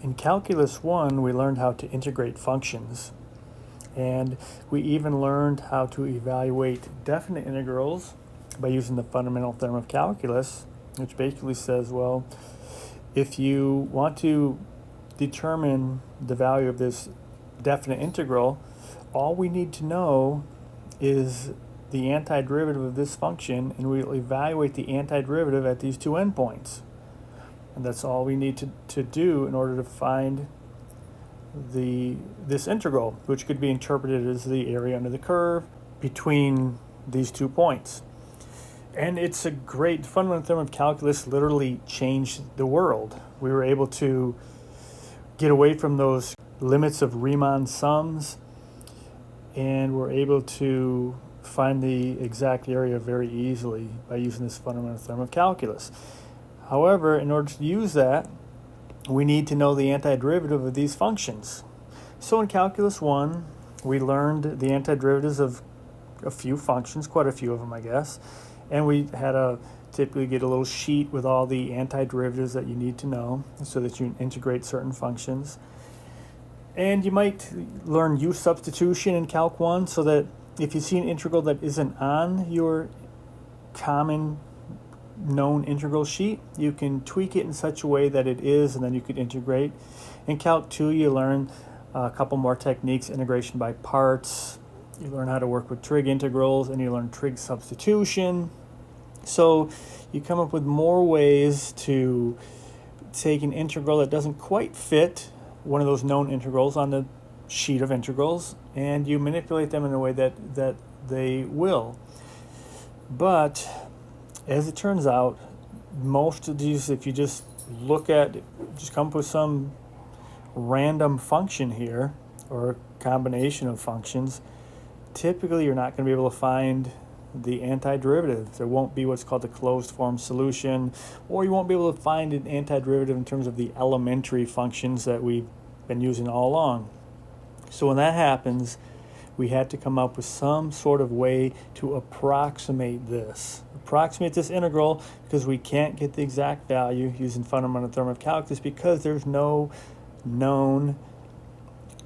In Calculus 1, we learned how to integrate functions, and we even learned how to evaluate definite integrals by using the fundamental theorem of calculus, which basically says, well, if you want to determine the value of this definite integral, all we need to know is the antiderivative of this function, and we'll evaluate the antiderivative at these two endpoints. And that's all we need to do in order to find this integral, which could be interpreted as the area under the curve between these 2 points. And it's a great fundamental theorem of calculus, literally changed the world. We were able to get away from those limits of Riemann sums, and we're able to find the exact area very easily by using this fundamental theorem of calculus. However, in order to use that, we need to know the antiderivative of these functions. So in Calculus 1, we learned the antiderivatives of a few functions, quite a few of them, I guess, and we had to typically get a little sheet with all the antiderivatives that you need to know so that you can integrate certain functions. And you might learn use substitution in Calc 1 so that if you see an integral that isn't on your common known integral sheet, you can tweak it in such a way that it is, and then you could integrate. In Calc 2, you learn a couple more techniques: integration by parts, you learn how to work with trig integrals, and you learn trig substitution. So you come up with more ways to take an integral that doesn't quite fit one of those known integrals on the sheet of integrals, and you manipulate them in a way that they will. But as it turns out, most of these, if you just come up with some random function here, or a combination of functions, typically you're not going to be able to find the antiderivative. There won't be what's called the closed form solution, or you won't be able to find an antiderivative in terms of the elementary functions that we've been using all along. So when that happens, we had to come up with some sort of way to approximate this integral, because we can't get the exact value using fundamental theorem of calculus because there's no known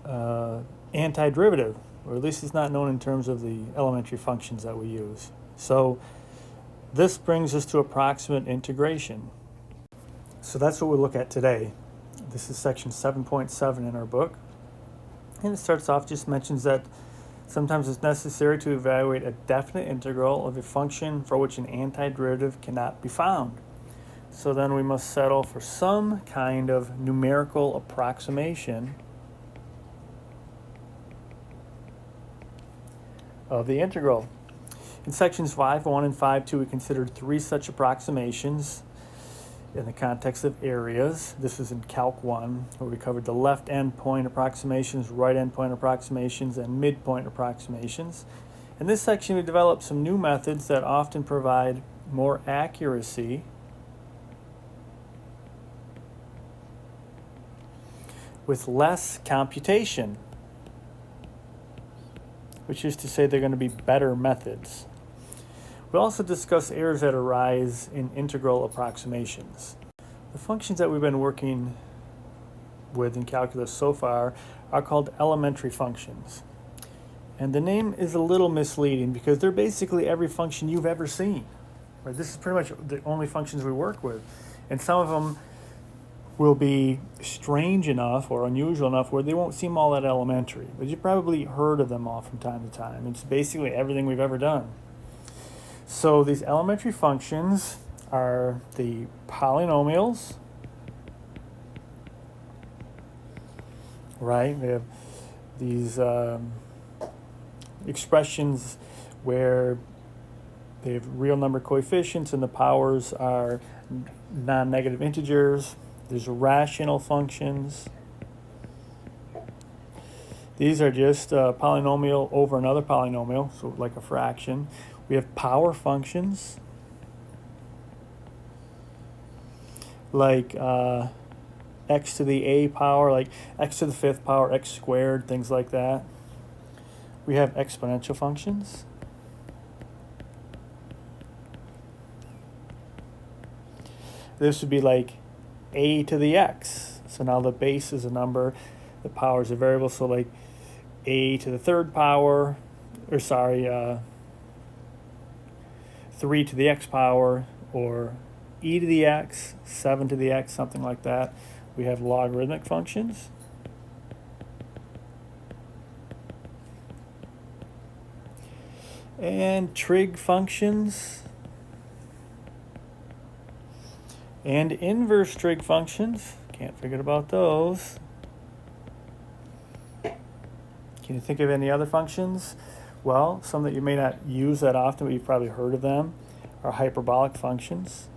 antiderivative, or at least it's not known in terms of the elementary functions that we use. So this brings us to approximate integration. So that's what we'll look at today. This is section 7.7 in our book. And it starts off, just mentions that sometimes it's necessary to evaluate a definite integral of a function for which an antiderivative cannot be found. So then we must settle for some kind of numerical approximation of the integral. In sections 5.1 and 5.2, we considered 3 such approximations in the context of areas. This was in Calc 1, where we covered the left endpoint approximations, right endpoint approximations, and midpoint approximations. In this section, we developed some new methods that often provide more accuracy with less computation, which is to say they're going to be better methods. We also discuss errors that arise in integral approximations. The functions that we've been working with in calculus so far are called elementary functions. And the name is a little misleading because they're basically every function you've ever seen. Right? This is pretty much the only functions we work with. And some of them will be strange enough or unusual enough where they won't seem all that elementary. But you've probably heard of them all from time to time. It's basically everything we've ever done. So these elementary functions are the polynomials, right? We have these expressions where they have real number coefficients and the powers are non-negative integers. There's rational functions. These are just a polynomial over another polynomial, so like a fraction. We have power functions, like x to the a power, like x to the 5th power, x squared, things like that. We have exponential functions. This would be like a to the x. So now the base is a number, the power is a variable. So like a to the third power, or sorry, 3 to the x power, or e to the x, 7 to the x, something like that. We have logarithmic functions. And trig functions. And inverse trig functions. Can't forget about those. Can you think of any other functions? Well, some that you may not use that often, but you've probably heard of them, are hyperbolic functions.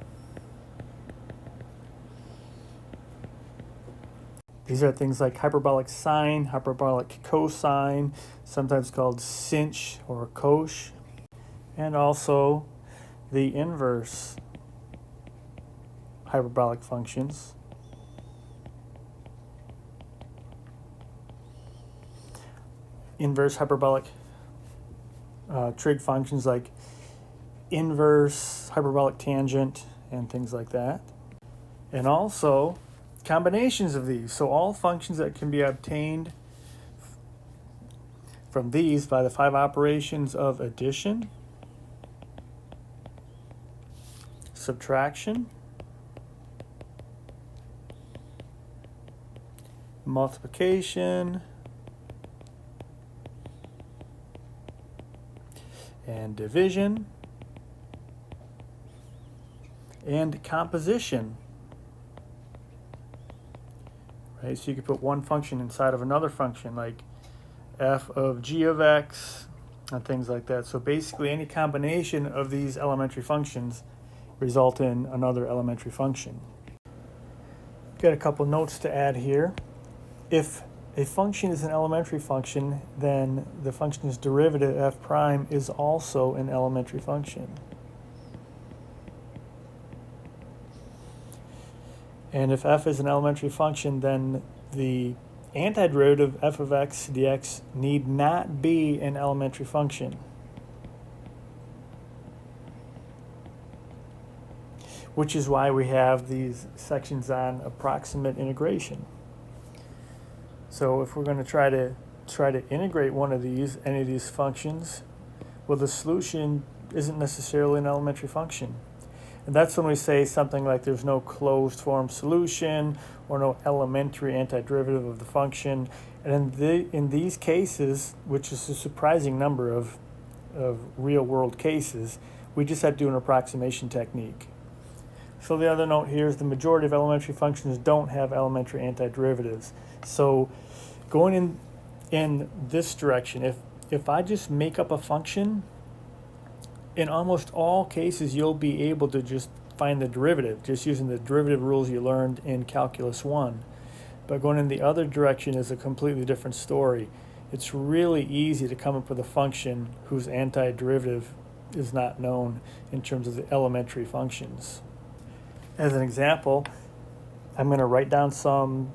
These are things like hyperbolic sine, hyperbolic cosine, sometimes called sinh or cosh, and also the inverse hyperbolic functions. Inverse hyperbolic trig functions like inverse hyperbolic tangent and things like that. And also combinations of these. So all functions that can be obtained from these by the 5 operations of addition, subtraction, multiplication, and division, and composition. Right, so you could put one function inside of another function, like f of g of x, and things like that. So basically any combination of these elementary functions result in another elementary function. Got a couple notes to add here. If a function is an elementary function, then the function's derivative f prime is also an elementary function. And if f is an elementary function, then the antiderivative f of x dx need not be an elementary function. Which is why we have these sections on approximate integration. So if we're going to try to integrate one of these, any of these functions, well, the solution isn't necessarily an elementary function. And that's when we say something like there's no closed form solution or no elementary antiderivative of the function. And in these cases, which is a surprising number of real world cases, we just have to do an approximation technique. So the other note here is the majority of elementary functions don't have elementary antiderivatives. So going in this direction, if I just make up a function, in almost all cases you'll be able to just find the derivative, just using the derivative rules you learned in Calculus 1. But going in the other direction is a completely different story. It's really easy to come up with a function whose antiderivative is not known in terms of the elementary functions. As an example, I'm going to write down some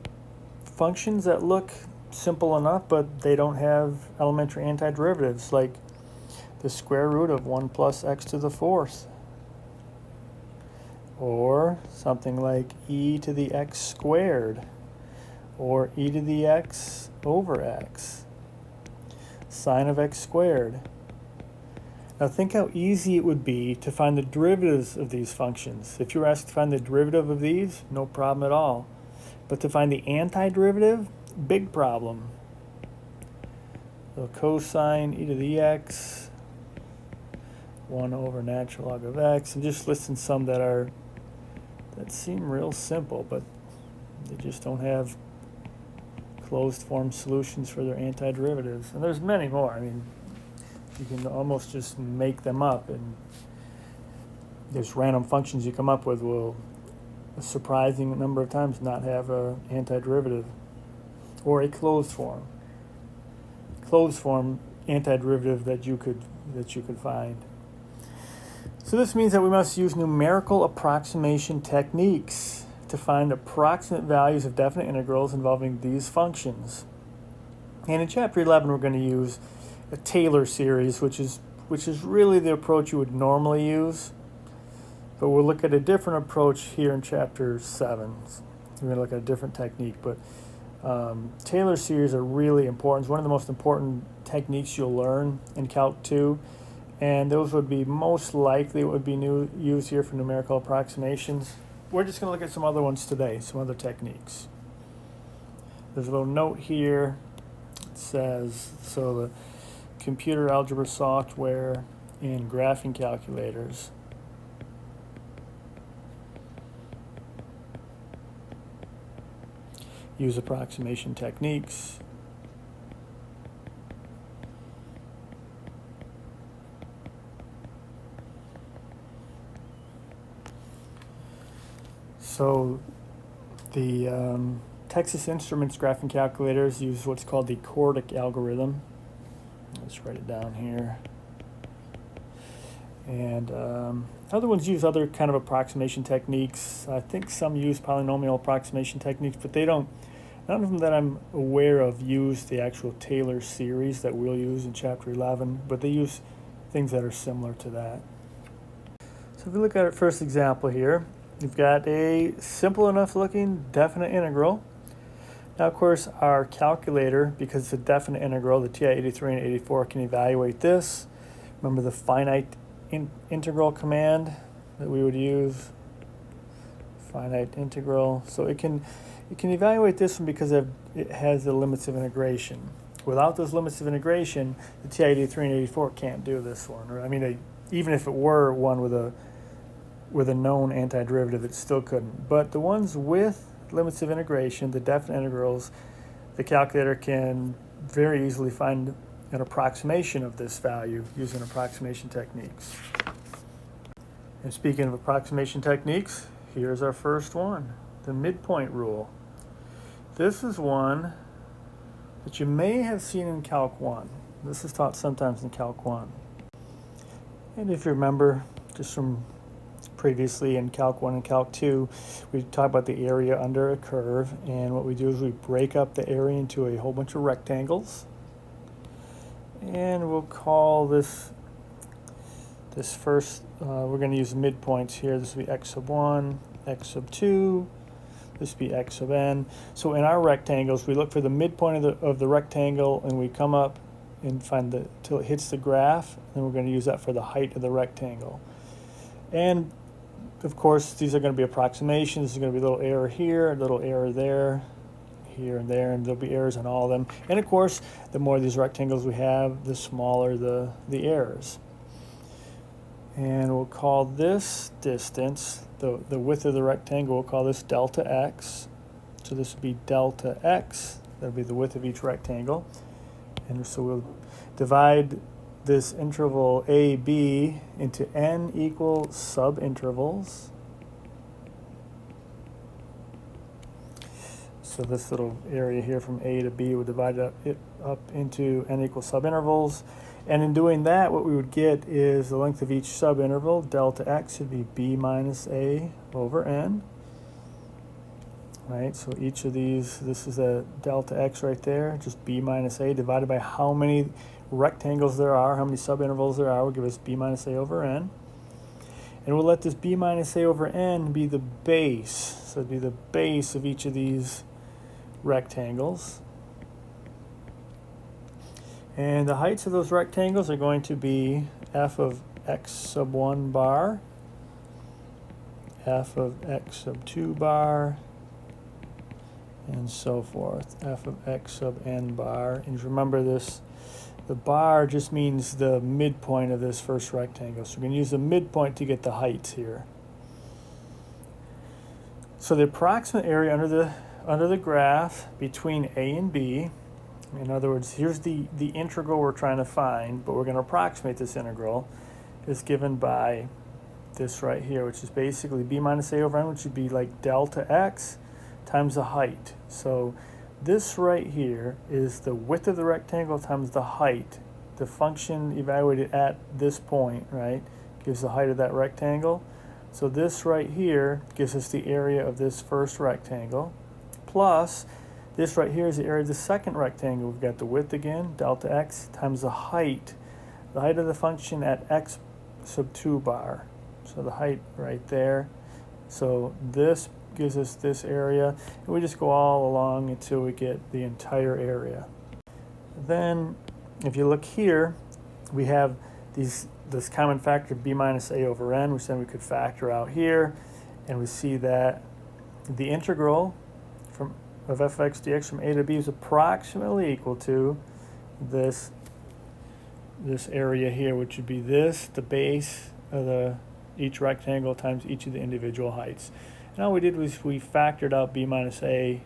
functions that look simple enough, but they don't have elementary antiderivatives, like the square root of 1 plus x to the 4th. Or something like e to the x squared, or e to the x over x, sine of x squared. Now think how easy it would be to find the derivatives of these functions. If you were asked to find the derivative of these, no problem at all. But to find the antiderivative, big problem. So cosine e to the x, 1 over natural log of x. I'm just listing some that seem real simple, but they just don't have closed form solutions for their antiderivatives. And there's many more. I mean, you can almost just make them up, and there's random functions you come up with will a surprising number of times not have an antiderivative or a closed form antiderivative that you could find. So this means that we must use numerical approximation techniques to find approximate values of definite integrals involving these functions. And in chapter 11 we're going to use a Taylor series, which is really the approach you would normally use, but we'll look at a different approach here in chapter 7. we're going to look at a different technique, but Taylor series are really important. It's one of the most important techniques you'll learn in Calc 2, and those would be most likely what would be used here for numerical approximations. We're just going to look at some other ones today, some other techniques. There's a little note here. It says, so the computer algebra software and graphing calculators use approximation techniques. So the Texas Instruments graphing calculators use what's called the Cordic algorithm. Let's write it down here. And other ones use other kind of approximation techniques. I think some use polynomial approximation techniques, but they don't, none of them that I'm aware of use the actual Taylor series that we'll use in Chapter 11, but they use things that are similar to that. So if we look at our first example here, we've got a simple enough looking definite integral. Now, of course, our calculator, because it's a definite integral, the TI-83 and 84 can evaluate this. Remember the finite integral command that we would use, finite integral. So it can evaluate this one because it has the limits of integration. Without those limits of integration, the TI-83 and 84 can't do this one. I mean, even if it were one with a known antiderivative, it still couldn't. But the ones with limits of integration, the definite integrals, the calculator can very easily find an approximation of this value using approximation techniques. And speaking of approximation techniques, here's our first one, the midpoint rule. This is one that you may have seen in Calc 1. This is taught sometimes in Calc 1. And if you remember, just from previously in Calc 1 and Calc 2, we talked about the area under a curve, and what we do is we break up the area into a whole bunch of rectangles, and we'll call this first, we're going to use midpoints here. This will be x sub 1, x sub 2, this will be x sub n. So in our rectangles, we look for the midpoint of the rectangle, and we come up and find till it hits the graph, and we're going to use that for the height of the rectangle. And of course, these are going to be approximations. There's going to be a little error here, a little error there, here and there, and there'll be errors on all of them. And of course, the more of these rectangles we have, the smaller the errors. And we'll call this distance, the width of the rectangle, we'll call this delta x. So this would be delta x. That'll be the width of each rectangle. And so we'll divide this interval AB into n equal subintervals. So this little area here from A to B would divide it up into n equal subintervals. And in doing that, what we would get is the length of each subinterval, delta x, would be b minus a over n. Right, so each of these, this is a delta x right there, just b minus a divided by how many rectangles there are, how many subintervals there are, will give us b minus a over n. And we'll let this b minus a over n be the base. So it'd be the base of each of these rectangles. And the heights of those rectangles are going to be f of x sub 1 bar, f of x sub 2 bar, and so forth, f of x sub n bar. And remember this, the bar just means the midpoint of this first rectangle. So we're going to use the midpoint to get the heights here. So the approximate area under the graph between A and B, in other words, here's the integral we're trying to find, but we're going to approximate this integral, is given by this right here, which is basically b minus a over n, which would be like delta x times the height. So this right here is the width of the rectangle times the height. The function evaluated at this point, right, gives the height of that rectangle. So this right here gives us the area of this first rectangle, plus this right here is the area of the second rectangle. We've got the width again, delta x, times the height of the function at x sub 2 bar. So the height right there. So this gives us this area, and we just go all along until we get the entire area. Then if you look here, we have this common factor b minus a over n, which then we could factor out here, and we see that the integral of f of x dx from a to b is approximately equal to this area here, which would be the base of each rectangle times each of the individual heights. And all we did was we factored out b minus a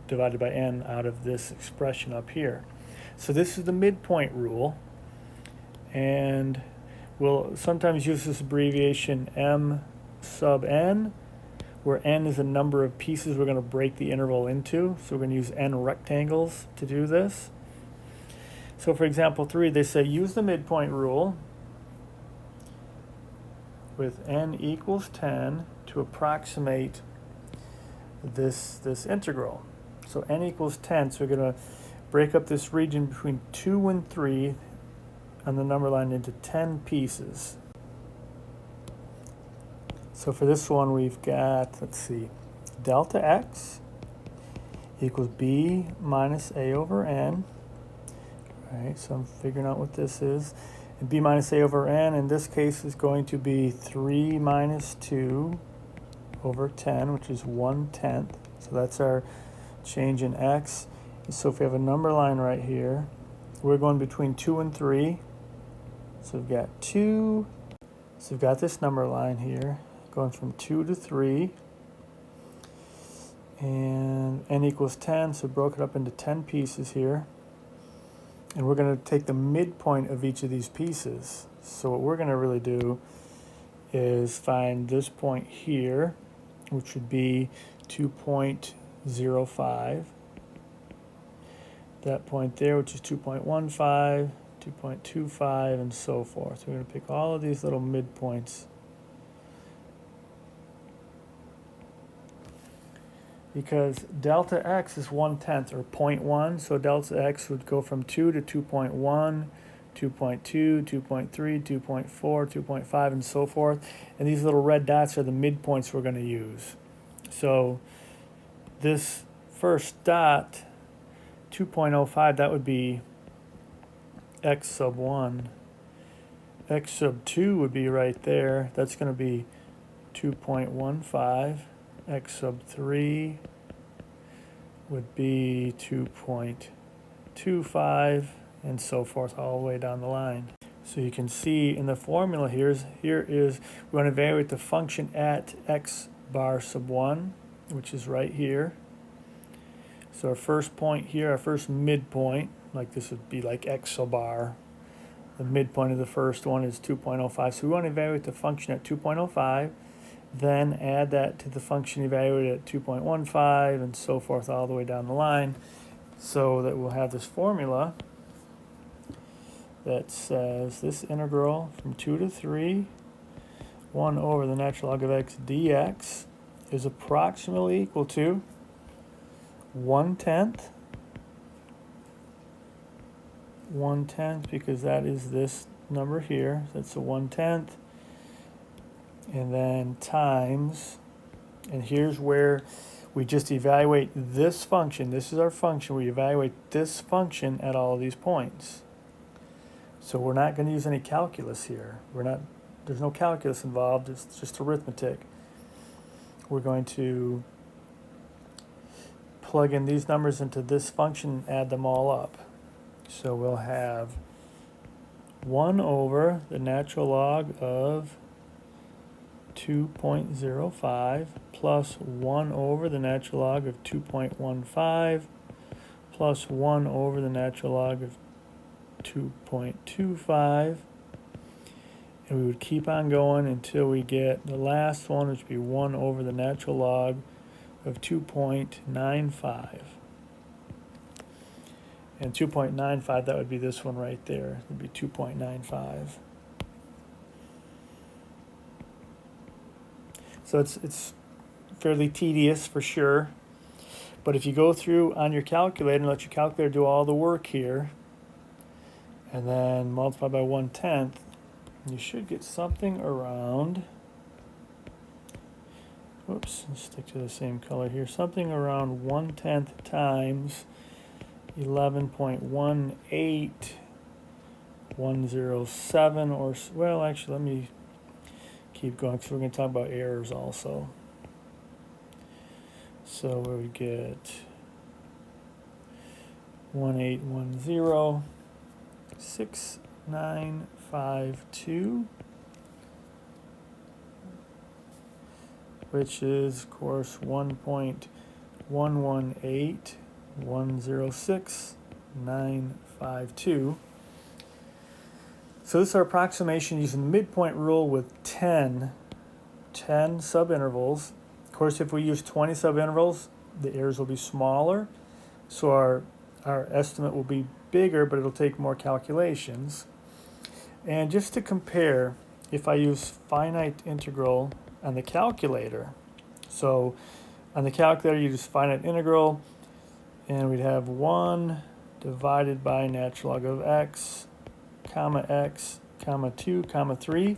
divided by n out of this expression up here. So this is the midpoint rule, and we'll sometimes use this abbreviation m sub n, where n is the number of pieces we're going to break the interval into. So we're going to use n rectangles to do this. So for example 3, they say use the midpoint rule with n equals 10 to approximate this integral. So n equals 10, so we're going to break up this region between 2 and 3 on the number line into 10 pieces. So for this one we've got, let's see, delta x equals b minus a over n. All right, so I'm figuring out what this is. And b minus a over n in this case is going to be 3 minus 2 over 10, which is 1/10. So that's our change in x. So if we have a number line right here, we're going between 2 and 3. So we've got 2. So we've got this number line here going from 2 to 3. And n equals 10, so broke it up into 10 pieces here. And we're going to take the midpoint of each of these pieces. So what we're going to really do is find this point here, which would be 2.05. That point there, which is 2.15, 2.25, and so forth. So we're going to pick all of these little midpoints. Because delta x is 1/10, or 0.1, so delta x would go from 2 to 2.1, 2.2, 2.3, 2.4, 2.5, and so forth. And these little red dots are the midpoints we're going to use. So this first dot, 2.05, that would be x sub 1. X sub 2 would be right there. That's going to be 2.15. X sub 3 would be 2.25, and so forth all the way down the line. So you can see in the formula here is we're going to evaluate the function at x bar sub 1, which is right here. So our first point here, our first midpoint, like this would be like x sub bar. The midpoint of the first one is 2.05. So we want to evaluate the function at 2.05. Then add that to the function evaluated at 2.15, and so forth all the way down the line, so that we'll have this formula that says this integral from 2 to 3, 1 over the natural log of x dx is approximately equal to 1/10. 1/10, because that is this number here. That's a 1/10. And then times, and here's where we just evaluate this function. This is our function. We evaluate this function at all of these points. So we're not going to use any calculus here. There's no calculus involved. It's just arithmetic. We're going to plug in these numbers into this function, add them all up. So we'll have 1 over the natural log of 2.05 plus 1 over the natural log of 2.15 plus 1 over the natural log of 2.25, and we would keep on going until we get the last one, which would be 1 over the natural log of 2.95. And 2.95, that would be this one right there. It would be 2.95. So it's fairly tedious for sure. But if you go through on your calculator and let your calculator do all the work here, and then multiply by 1/10, you should get something around, whoops, let's stick to the same color here, something around 1/10 times 11.18107, or, well, actually, let me keep going because we're going to talk about errors also. So we would get 18106952, which is, of course, 1.118106.952. So this is our approximation using the midpoint rule with 10 subintervals. Of course, if we use 20 subintervals, the errors will be smaller. So our estimate will be bigger, but it'll take more calculations. And just to compare, if I use finite integral on the calculator, so on the calculator you use finite integral, and we'd have 1 divided by natural log of x, comma 2, comma 3.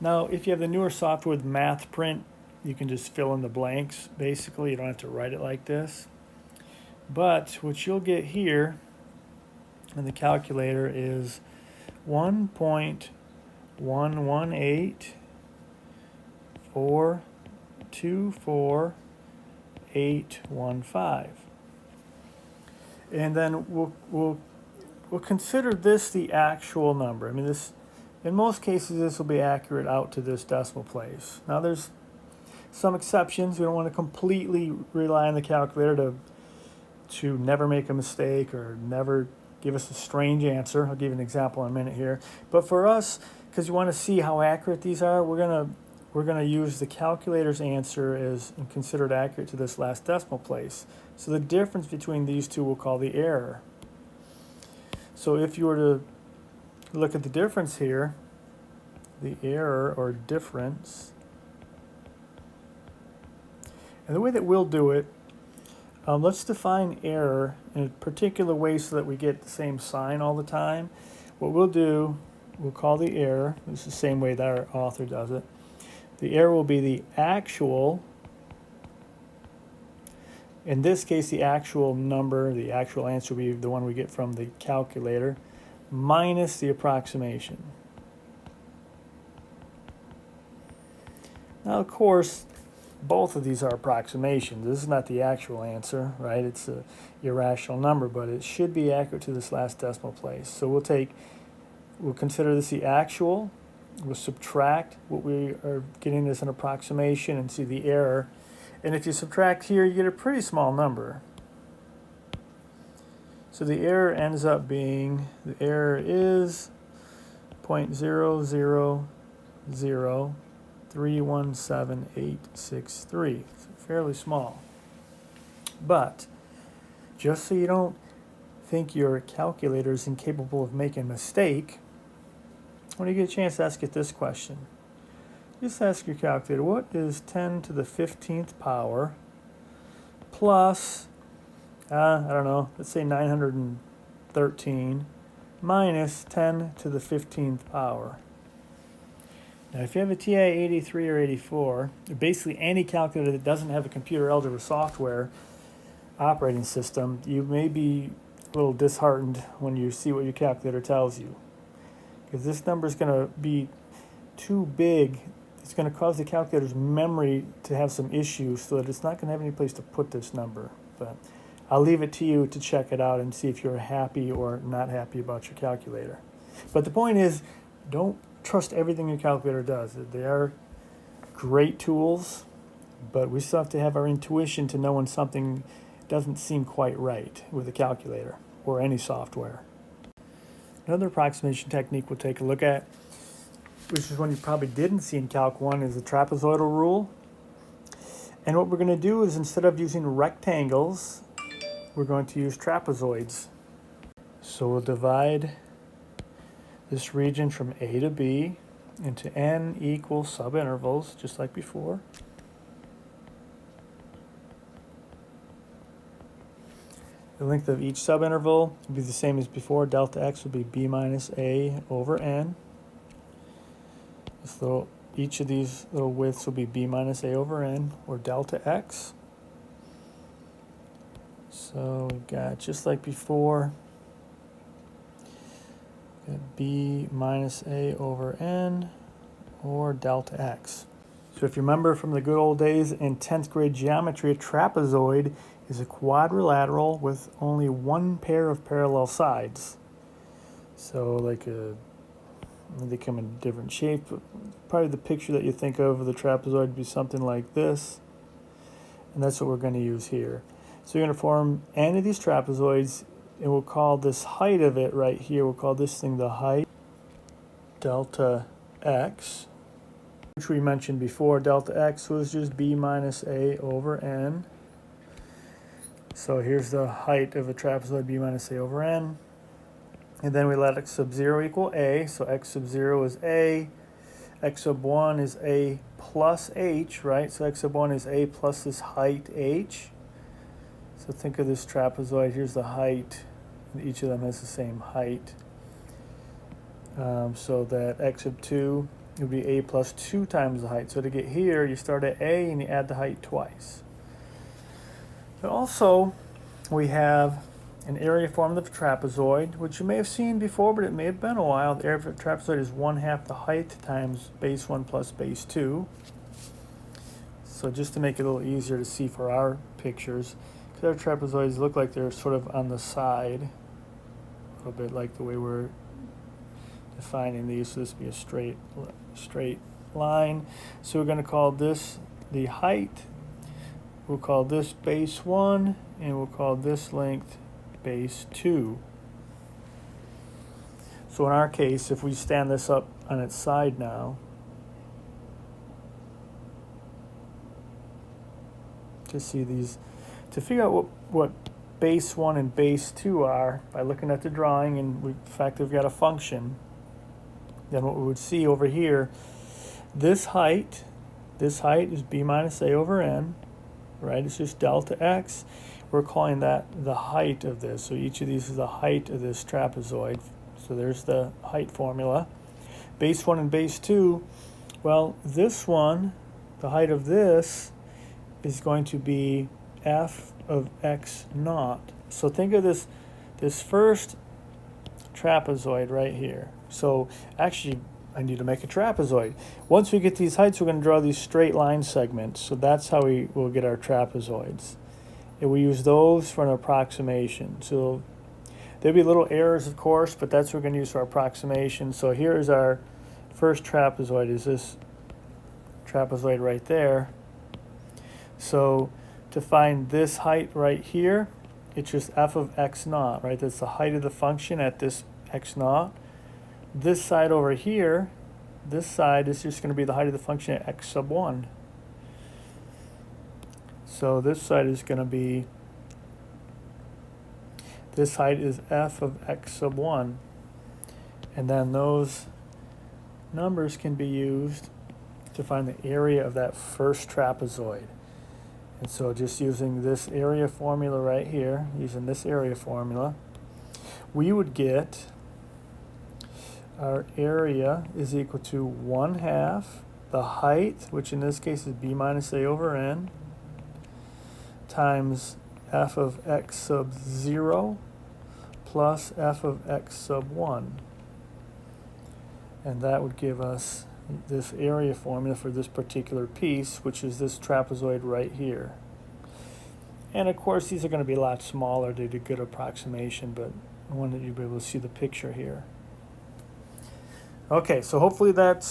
Now, if you have the newer software with math print, you can just fill in the blanks. Basically, you don't have to write it like this. But what you'll get here in the calculator is 1.118424.815. And then we'll consider this the actual number. I mean, this, in most cases, this will be accurate out to this decimal place. Now, there's some exceptions. We don't want to completely rely on the calculator to never make a mistake or never give us a strange answer. I'll give you an example in a minute here. But for us, because you want to see how accurate these are, we're gonna use the calculator's answer as and consider it accurate to this last decimal place. So the difference between these two we'll call the error. So if you were to look at the difference here, the error or difference, and the way that we'll do it, let's define error in a particular way so that we get the same sign all the time. What we'll do, we'll call the error, this is the same way that our author does it. The error will be the actual, in this case the actual number, the actual answer will be the one we get from the calculator, minus the approximation. Now, of course, both of these are approximations. This is not the actual answer, right? It's an irrational number, but it should be accurate to this last decimal place. So we'll consider this the actual. We'll subtract what we are getting as an approximation and see the error. And if you subtract here, you get a pretty small number. So the error ends up being, the error is 0.000317,863. It's fairly small. But just so you don't think your calculator is incapable of making a mistake, when you get a chance to ask it this question, just ask your calculator, what is 10 to the 15th power plus, I don't know, let's say 913 minus 10 to the 15th power. Now, if you have a TI 83 or 84, basically any calculator that doesn't have a computer algebra software operating system, you may be a little disheartened when you see what your calculator tells you. Because this number is going to be too big. It's going to cause the calculator's memory to have some issues so that it's not going to have any place to put this number. But I'll leave it to you to check it out and see if you're happy or not happy about your calculator. But the point is, don't trust everything your calculator does. They are great tools, but we still have to have our intuition to know when something doesn't seem quite right with a calculator or any software. Another approximation technique we'll take a look at, which is one you probably didn't see in Calc 1, is the trapezoidal rule. And what we're going to do is, instead of using rectangles, we're going to use trapezoids. So we'll divide this region from A to B into n equal subintervals, just like before. The length of each subinterval will be the same as before. Delta x will be b minus a over n. This little each of these little widths will be b minus a over n, or delta x. So we've got, just like before, got b minus a over n, or delta x. So if you remember from the good old days in 10th grade geometry, a trapezoid is a quadrilateral with only one pair of parallel sides. So like they come in different shapes, but probably the picture that you think of the trapezoid would be something like this. And that's what we're going to use here. So you're going to form any of these trapezoids, and we'll call this height of it right here, we'll call this thing the height, delta x, which we mentioned before. Delta x was just b minus a over n. So here's the height of a trapezoid, b minus a over n. And then we let x sub 0 equal a, so x sub 0 is a, x sub 1 is a plus h, right? So x sub 1 is a plus this height h. So think of this trapezoid, here's the height, and each of them has the same height. So that x sub 2 would be a plus 2 times the height. So to get here, you start at a and you add the height twice. But also, we have an area form of the trapezoid, which you may have seen before, but it may have been a while. The area of the trapezoid is 1/2 the height times base 1 plus base 2. So just to make it a little easier to see for our pictures, because our trapezoids look like they're sort of on the side, a little bit like the way we're defining these. So this would be a straight line. So we're going to call this the height. We'll call this base 1, and we'll call this length base 2. So in our case, if we stand this up on its side now, to see these, to figure out what base 1 and base 2 are by looking at the drawing, and the fact that we've got a function, then what we would see over here, this height is b minus a over n, right? It's just delta x. We're calling that the height of this. So each of these is the height of this trapezoid. So there's the height formula. Base 1 and base 2, well, this one, the height of this, is going to be f of x naught. So think of this first trapezoid right here. So actually, I need to make a trapezoid. Once we get these heights, we're going to draw these straight line segments. So that's how we will get our trapezoids. And we use those for an approximation. So there'll be little errors, of course, but that's what we're going to use for our approximation. So here is our first trapezoid, is this trapezoid right there. So to find this height right here, it's just f of x naught, right? That's the height of the function at this x naught. This side over here, this side is just going to be the height of the function at x sub 1. So this side is going to be, this height is f of x sub 1. And then those numbers can be used to find the area of that first trapezoid. And so just using this area formula right here, using this area formula, we would get our area is equal to 1/2 the height, which in this case is b minus a over n, times f of x sub 0 plus f of x sub 1. And that would give us this area formula for this particular piece, which is this trapezoid right here. And of course, these are going to be a lot smaller to do a good approximation, but I wanted you to be able to see the picture here. Okay, so hopefully that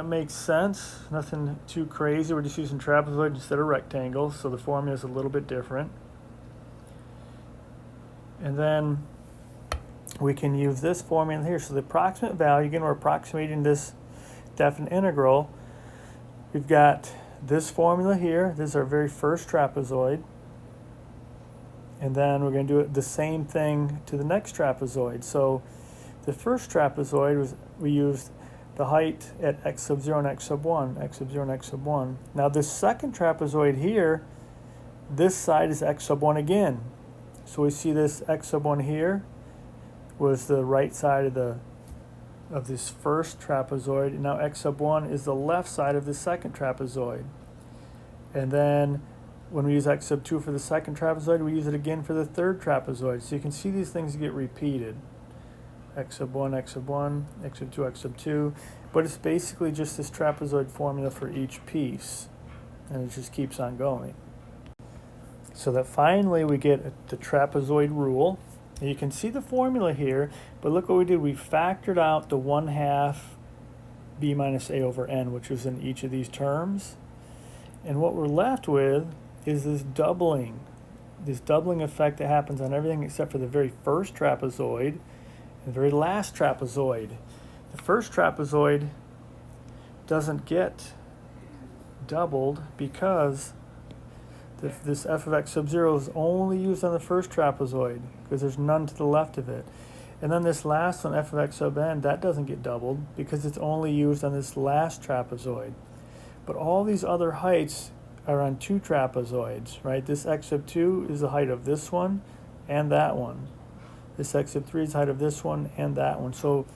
makes sense. Nothing too crazy. We're just using trapezoid instead of rectangles, so the formula is a little bit different. And then we can use this formula here. So the approximate value, again, we're approximating this definite integral. We've got this formula here. This is our very first trapezoid. And then we're going to do it the same thing to the next trapezoid. So the first trapezoid was, we used the height at x sub 0 and x sub 1, x sub 0 and x sub 1. Now this second trapezoid here, this side is x sub 1 again. So we see this x sub 1 here was the right side of of this first trapezoid, and now x sub 1 is the left side of the second trapezoid. And then when we use x sub 2 for the second trapezoid, we use it again for the third trapezoid. So you can see these things get repeated. X sub 1, x sub 1, x sub 2, x sub 2. But it's basically just this trapezoid formula for each piece. And it just keeps on going. So that finally we get the trapezoid rule. And you can see the formula here, but look what we did. We factored out the 1/2 b minus a over n, which was in each of these terms. And what we're left with is this doubling effect that happens on everything except for the very first trapezoid and the very last trapezoid. The first trapezoid doesn't get doubled because this f of x sub 0 is only used on the first trapezoid because there's none to the left of it. And then this last one, f of x sub n, that doesn't get doubled because it's only used on this last trapezoid. But all these other heights are on two trapezoids, right? This x sub 2 is the height of this one and that one. This x sub 3 is the height of this one and that one. So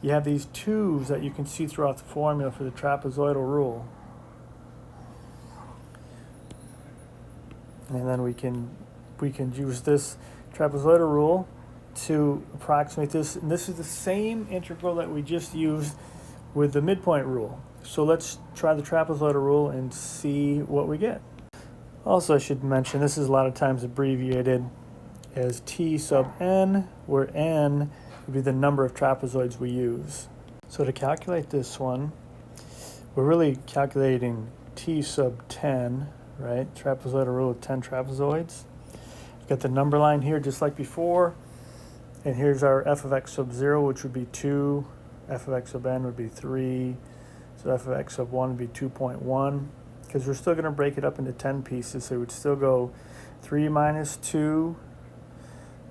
you have these 2's that you can see throughout the formula for the trapezoidal rule. And then we can use this trapezoidal rule to approximate this. And this is the same integral that we just used with the midpoint rule. So let's try the trapezoidal rule and see what we get. Also, I should mention, this is a lot of times abbreviated as t sub n, where n would be the number of trapezoids we use. So to calculate this one, we're really calculating t sub 10, right? Trapezoidal rule of 10 trapezoids. We've got the number line here just like before. And here's our f of x sub 0, which would be 2. F of x sub n would be 3. So f of x sub 1 would be 2.1. Because we're still going to break it up into 10 pieces. So we'd still go 3 minus 2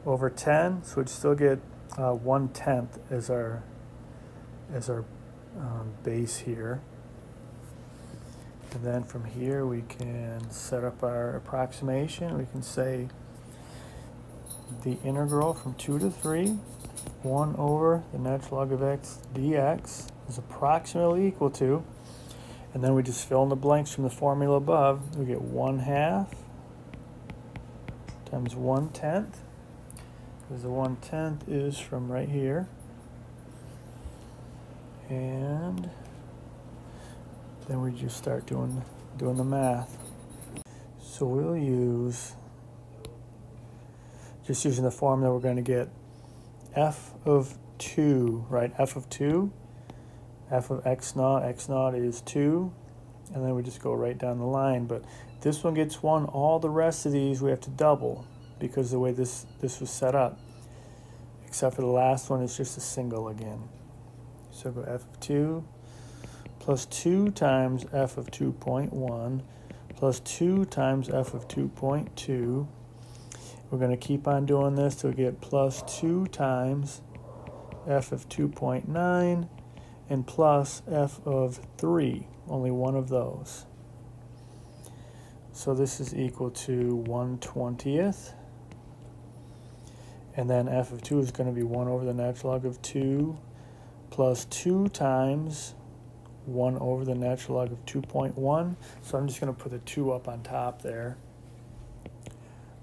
over 10. So we'd still get 1/10 as our base here. And then from here we can set up our approximation. We can say the integral from 2 to 3, 1 over the natural log of x dx is approximately equal to, and then we just fill in the blanks from the formula above. We get 1/2 times 1/10, because the 1/10 is from right here. And then we just start doing the math. So we'll use, just using the formula, we're going to get f of 2, right? F of 2, f of x naught is 2, and then we just go right down the line. But this one gets 1. All the rest of these we have to double because the way this was set up, except for the last one, it's just a single again. So go f of 2 plus 2 times f of 2.1 plus 2 times f of 2.2. We're going to keep on doing this till we get plus 2 times f of 2.9 and plus f of 3, only one of those. So this is equal to 1/20th. And then f of 2 is going to be 1 over the natural log of 2 plus 2 times 1 over the natural log of 2.1. So I'm just going to put the 2 up on top there.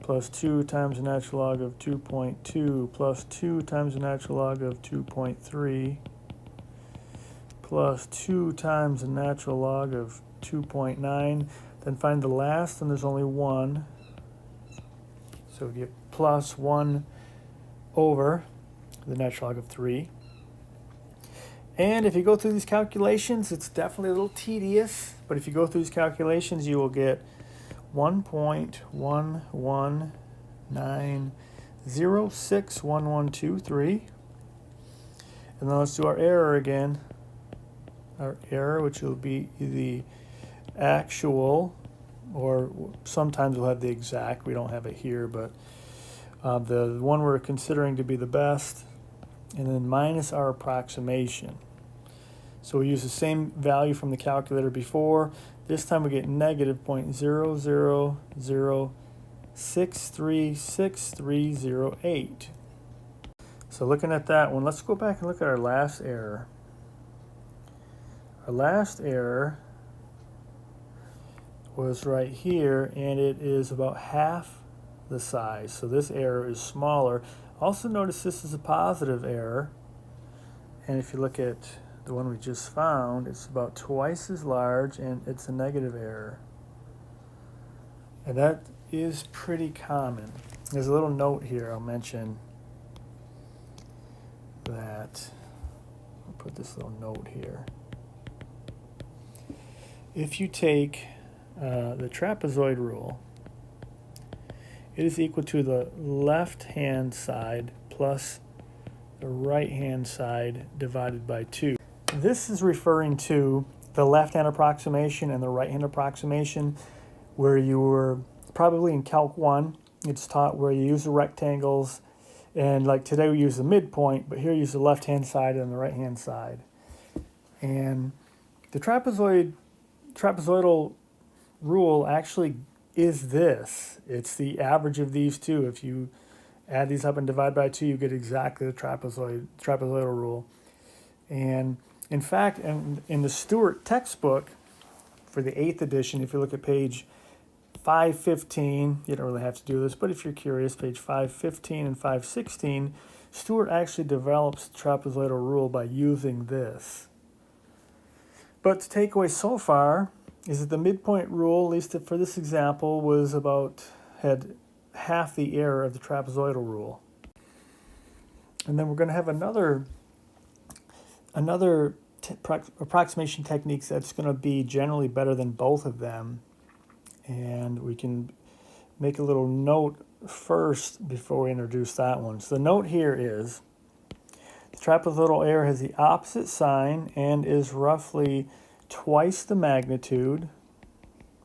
Plus 2 times the natural log of 2.2 plus 2 times the natural log of 2.3 plus 2 times the natural log of 2.9. Then find the last, and there's only 1. So we get plus 1 over the natural log of 3. And if you go through these calculations, it's definitely a little tedious, but if you go through these calculations, you will get 1.119061123. And then let's do our error again. Our error, which will be the actual, or sometimes we'll have the exact. We don't have it here, but the one we're considering to be the best, and then minus our approximation. So we use the same value from the calculator before. This time we get negative 0.00063638. So looking at that one, let's go back and look at our last error. Our last error was right here, and it is about half the size. So this error is smaller. Also notice this is a positive error. And if you look at the one we just found, it's about twice as large, and it's a negative error. And that is pretty common. There's a little note here I'll mention that, I'll put this little note here. If you take the trapezoid rule, it is equal to the left-hand side plus the right-hand side divided by 2. This is referring to the left-hand approximation and the right-hand approximation, where you were probably in Calc 1, it's taught where you use the rectangles, and like today we use the midpoint, but here you use the left-hand side and the right-hand side. And the trapezoidal rule actually is this. It's the average of these two. If you add these up and divide by 2, you get exactly the trapezoidal rule. And in fact, in the Stewart textbook for the 8th edition, if you look at page 515, you don't really have to do this, but if you're curious, page 515 and 516, Stewart actually develops the trapezoidal rule by using this. But the takeaway so far is that the midpoint rule, at least for this example, had half the error of the trapezoidal rule. And then we're going to have another approximation techniques that's going to be generally better than both of them. And we can make a little note first before we introduce that one. So the note here is the trapezoidal error has the opposite sign and is roughly twice the magnitude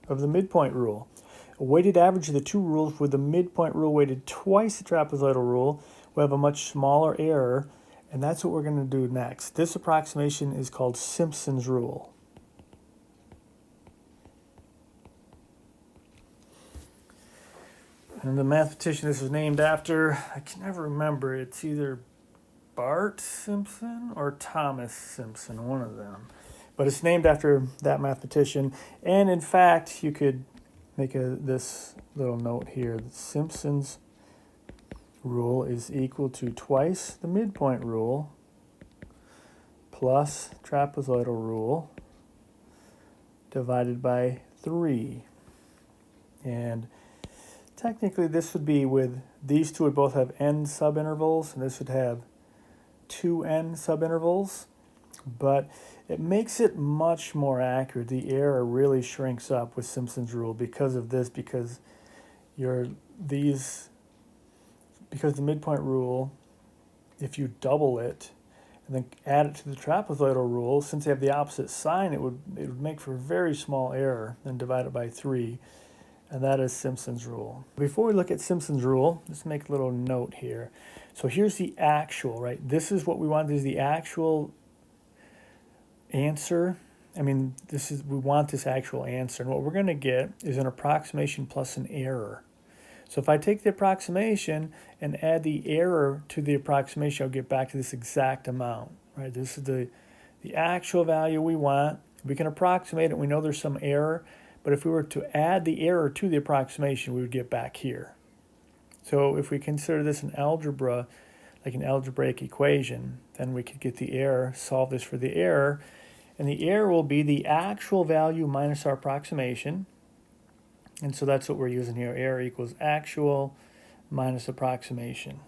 of the midpoint rule. A weighted average of the two rules with the midpoint rule weighted twice the trapezoidal rule will have a much smaller error, and that's what we're going to do next. This approximation is called Simpson's rule. And the mathematician this is named after, I can never remember, it's either Bart Simpson or Thomas Simpson, one of them. But it's named after that mathematician. And in fact, you could make this little note here. Simpson's rule is equal to twice the midpoint rule plus trapezoidal rule divided by 3. And technically this would be with these two would both have n subintervals, and this would have 2n subintervals. But it makes it much more accurate. The error really shrinks up with Simpson's rule because of this, because the midpoint rule, if you double it and then add it to the trapezoidal rule, since they have the opposite sign, it would make for a very small error, then divide it by 3, and that is Simpson's rule. Before we look at Simpson's rule, let's make a little note here. So here's the actual, right? This is what we want, is the actual answer. We want this actual answer, and what we're going to get is an approximation plus an error. So if I take the approximation and add the error to the approximation, I'll get back to this exact amount, right? This is the actual value we want. We can approximate it. We know there's some error, but if we were to add the error to the approximation, we would get back here. So if we consider this an algebra, like an algebraic equation, then we could get the error, solve this for the error, and the error will be the actual value minus our approximation. And so that's what we're using here. Error equals actual minus approximation.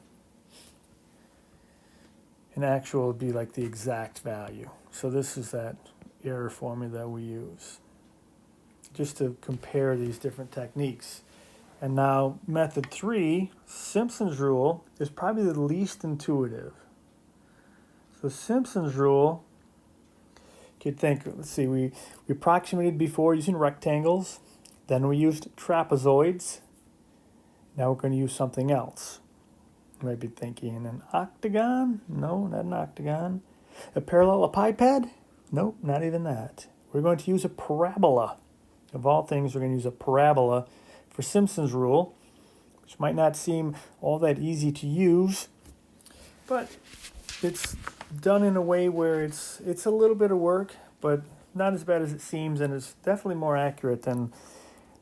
And actual would be like the exact value. So this is that error formula that we use, just to compare these different techniques. And now method 3, Simpson's rule, is probably the least intuitive. So Simpson's rule, you could think, let's see, we approximated before using rectangles, then we used trapezoids. Now we're going to use something else. You might be thinking an octagon? No, not an octagon. A parallelepiped? Nope, not even that. We're going to use a parabola. Of all things, we're going to use a parabola for Simpson's rule, which might not seem all that easy to use. but it's done in a way where it's a little bit of work, but not as bad as it seems, and it's definitely more accurate than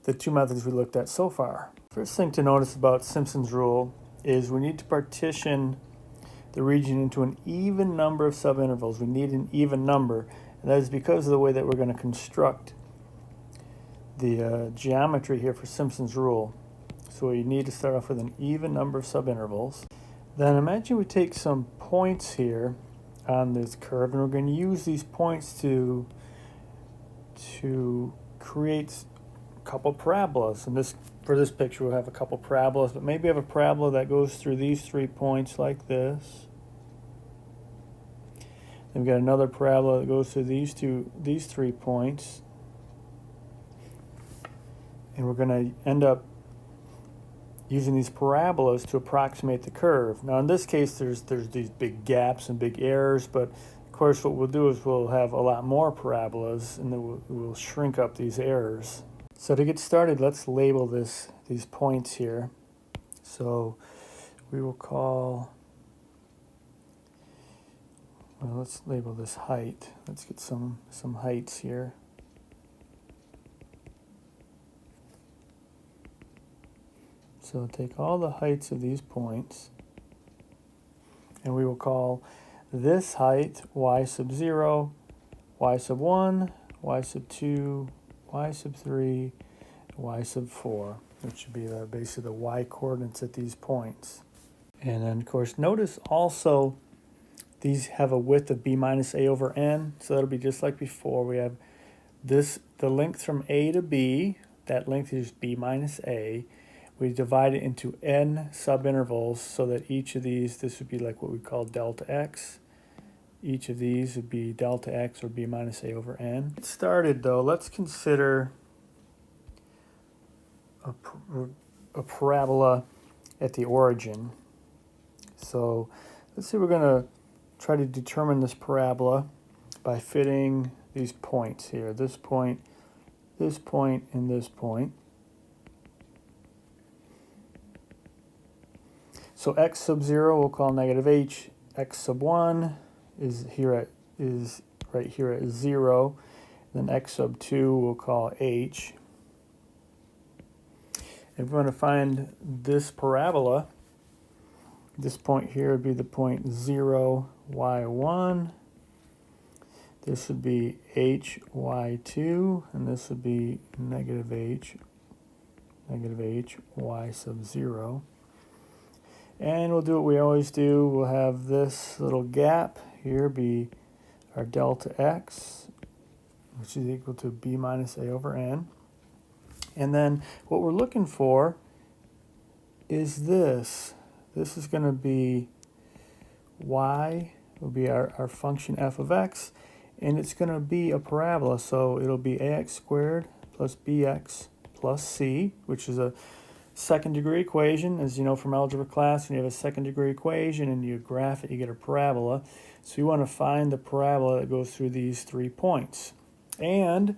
the two methods we looked at so far. First thing to notice about Simpson's rule is we need to partition the region into an even number of subintervals. We need an even number, and that is because of the way that we're going to construct the geometry here for Simpson's rule. So we need to start off with an even number of subintervals. Then imagine we take some points here on this curve, and we're going to use these points to create a couple parabolas. And for this picture, we'll have a couple parabolas, but maybe have a parabola that goes through these 3 points like this. Then we've got another parabola that goes through these 3 points. And we're going to end up using these parabolas to approximate the curve. Now in this case, there's these big gaps and big errors, but of course what we'll do is we'll have a lot more parabolas, and then we'll shrink up these errors. So to get started, let's label these points here. So we will call, well, let's label this height. Let's get some heights here. So take all the heights of these points, and we will call this height y sub 0, y sub 1, y sub 2, y sub 3, y sub 4, which should be basically the y coordinates at these points. And then, of course, notice also these have a width of b minus a over n, so that'll be just like before. We have the length from a to b, that length is b minus a. We divide it into n subintervals so that each of these, this would be like what we call delta x. Each of these would be delta x or b minus a over n. Get started though, let's consider a parabola at the origin. So let's say we're going to try to determine this parabola by fitting these points here. This point, and this point. So x sub 0 we'll call negative h, x sub 1 is right here at 0, then x sub 2 we'll call h. If we want to find this parabola, this point here would be the point 0, y1. This would be h, y2, and this would be negative h, y sub 0. And we'll do what we always do. We'll have this little gap here be our delta x, which is equal to b minus a over n. And then what we're looking for is this. This is going to be y, will be our function f of x, and it's going to be a parabola. So it'll be ax squared plus bx plus c, which is a second degree equation. As you know from algebra class, when you have a second degree equation and you graph it, you get a parabola. So you want to find the parabola that goes through these 3 points. And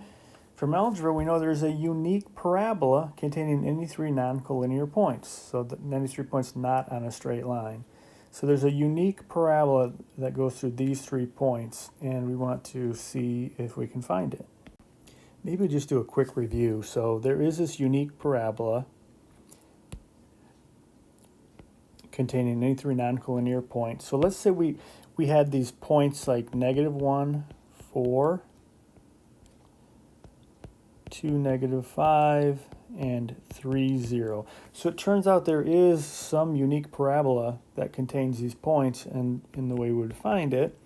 from algebra, we know there's a unique parabola containing any 3 non-collinear points. So any 3 points not on a straight line. So there's a unique parabola that goes through these 3 points, and we want to see if we can find it. Maybe just do a quick review. So there is this unique parabola containing any 3 non-collinear points. So let's say we had these points like negative 1, 4, 2, negative 5, and 3, 0. So it turns out there is some unique parabola that contains these points, and in the way we would find it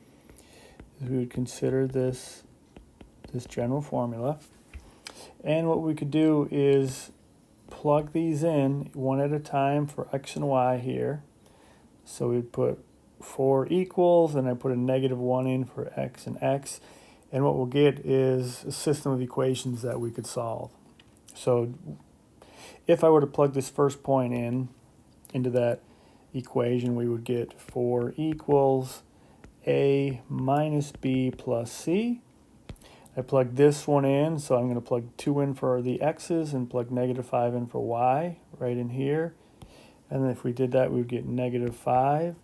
is we would consider this general formula. And what we could do is plug these in one at a time for x and y here. So we'd put 4 equals, and I put a negative 1 in for x and x. And what we'll get is a system of equations that we could solve. So if I were to plug this first point into that equation, we would get 4 equals a minus b plus c. I plug this one in, so I'm going to plug 2 in for the x's and plug negative 5 in for y right in here. And then if we did that, we would get negative 5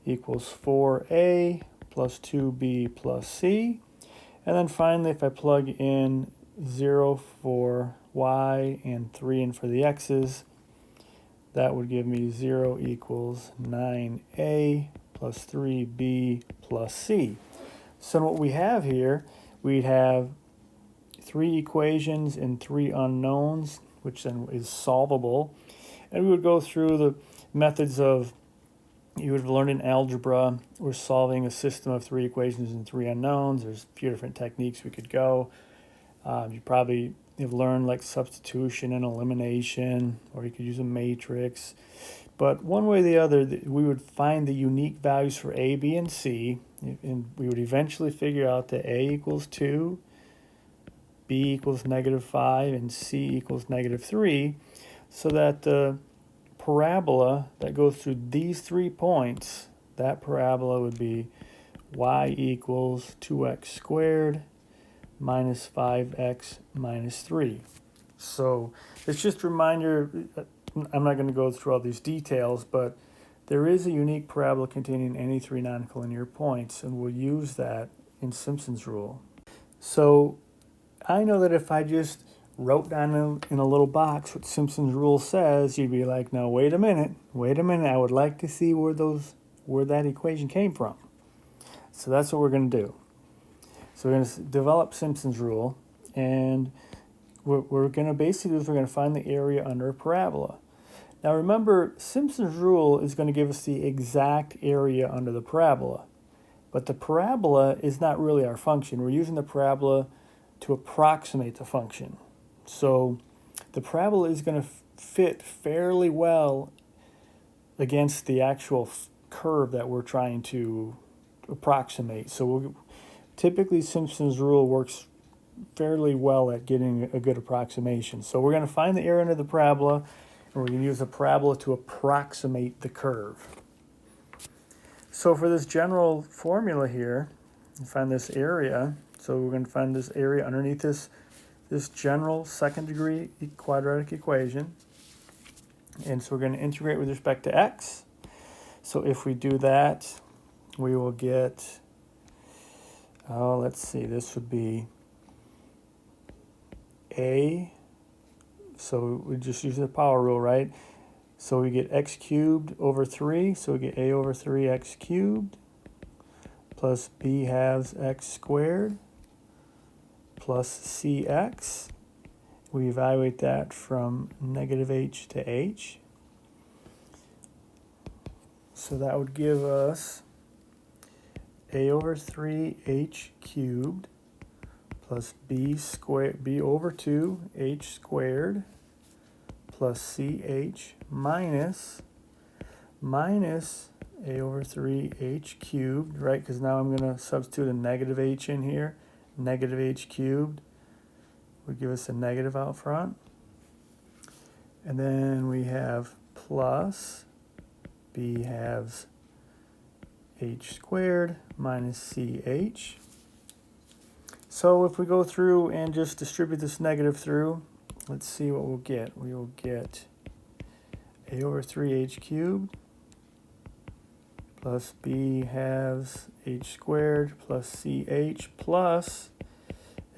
equals 4a plus 2b plus c. And then finally, if I plug in 0 for y and 3 in for the x's, that would give me 0 equals 9a plus 3b plus c. So what we have here, we'd have 3 equations and 3 unknowns, which then is solvable. And we would go through the methods of, you would have learned in algebra, we're solving a system of 3 equations and 3 unknowns. There's a few different techniques we could go. You probably have learned like substitution and elimination, or you could use a matrix. But one way or the other, we would find the unique values for a, b, and c, and we would eventually figure out that a equals 2, b equals -5, and c equals -3, so that the parabola that goes through these 3 points, that parabola would be y equals 2x squared minus 5x minus 3. So it's just a reminder, I'm not going to go through all these details, but there is a unique parabola containing any 3 non-collinear points, and we'll use that in Simpson's rule. So I know that if I just wrote down in a little box what Simpson's rule says, you'd be like, no, wait a minute, I would like to see where that equation came from. So that's what we're going to do. So we're going to develop Simpson's rule, and what we're going to basically do is we're going to find the area under a parabola. Now remember, Simpson's rule is going to give us the exact area under the parabola, but the parabola is not really our function. We're using the parabola to approximate the function. So the parabola is going to fit fairly well against the actual curve that we're trying to approximate. So typically Simpson's rule works fairly well at getting a good approximation. So we're going to find the area under the parabola, and we're going to use the parabola to approximate the curve. So for this general formula here, find this area. So we're going to find this area underneath this general second degree quadratic equation. And so we're going to integrate with respect to x. So if we do that, we will get, let's see, this would be a, so we just use the power rule, right? So we get x cubed over 3, so we get a over 3x cubed plus b halves x squared plus cx. We evaluate that from -h to h. So that would give us a over 3h cubed plus b over 2h squared plus ch minus a over 3h cubed, right? Because now I'm going to substitute a -h in here. -h cubed would give us a negative out front. And then we have plus b halves h squared minus ch. So if we go through and just distribute this negative through, let's see what we'll get. We will get a over 3h cubed plus b halves h squared plus ch plus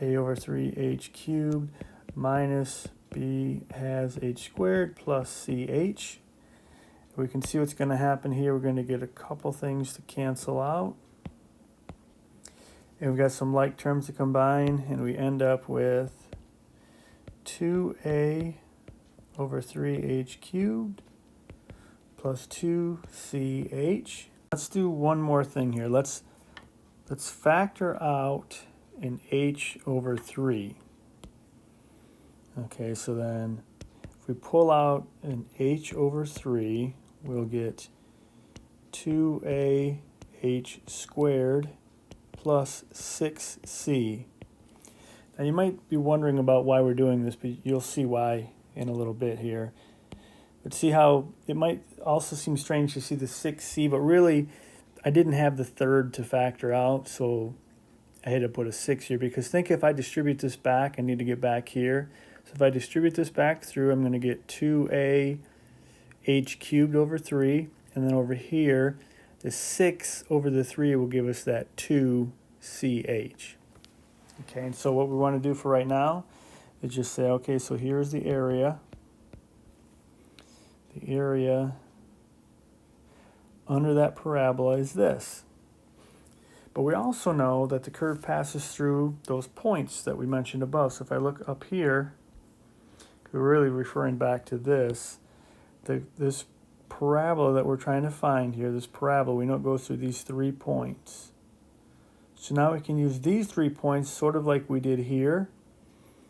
a over 3h cubed minus b halves h squared plus ch. We can see what's going to happen here. We're going to get a couple things to cancel out. And we've got some like terms to combine, and we end up with 2a over 3h cubed plus 2ch. Let's do one more thing here. Let's factor out an h over 3. Okay, so then if we pull out an h over 3, we'll get 2a h squared plus 6c. Now you might be wondering about why we're doing this, but you'll see why in a little bit here. But see how it might also seem strange to see the 6c, but really I didn't have the third to factor out, so I had to put a 6 here, because think if I distribute this back, I need to get back here. So if I distribute this back through, I'm going to get 2a h cubed over 3, and then over here, The 6 over the 3 will give us that 2ch. Okay, and so what we want to do for right now is just say, okay, so here's the area. The area under that parabola is this. But we also know that the curve passes through those points that we mentioned above. So if I look up here, we're really referring back to this. This parabola that we're trying to find here, this parabola, we know it goes through these 3 points. So now we can use these 3 points sort of like we did here.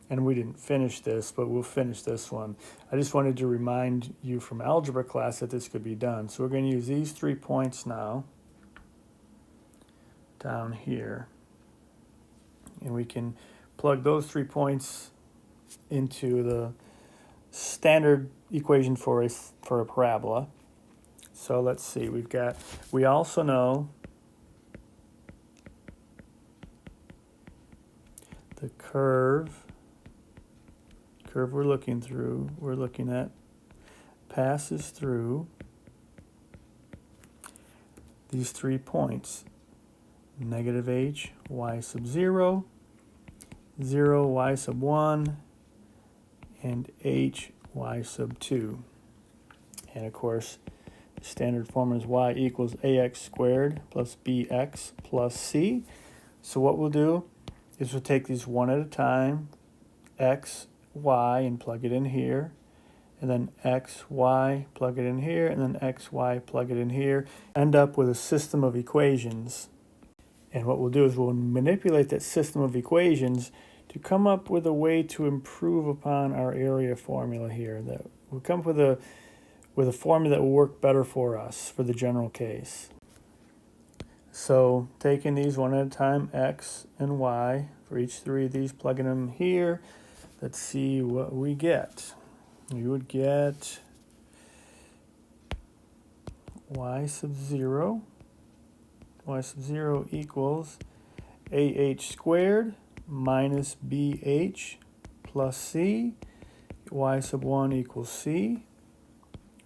And we didn't finish this, but we'll finish this one. I just wanted to remind you from algebra class that this could be done. So we're going to use these 3 points now down here. And we can plug those 3 points into the standard equation for a parabola. So let's see, we also know the curve we're looking at passes through these 3 points, negative h, y sub 0, 0, y sub 1, and h, y sub 2. And of course, the standard form is y equals ax squared plus bx plus c. So what we'll do is we'll take these one at a time, x, y, and plug it in here, and then x, y, plug it in here, and then x, y, plug it in here, end up with a system of equations. And what we'll do is we'll manipulate that system of equations to come up with a way to improve upon our area formula here. That we'll come up with a formula that will work better for us for the general case. So taking these one at a time, x and y, for each 3 of these, plugging them here, let's see what we get. We would get y sub 0. Y sub 0 equals ah squared minus bh plus c. Y sub 1 equals c.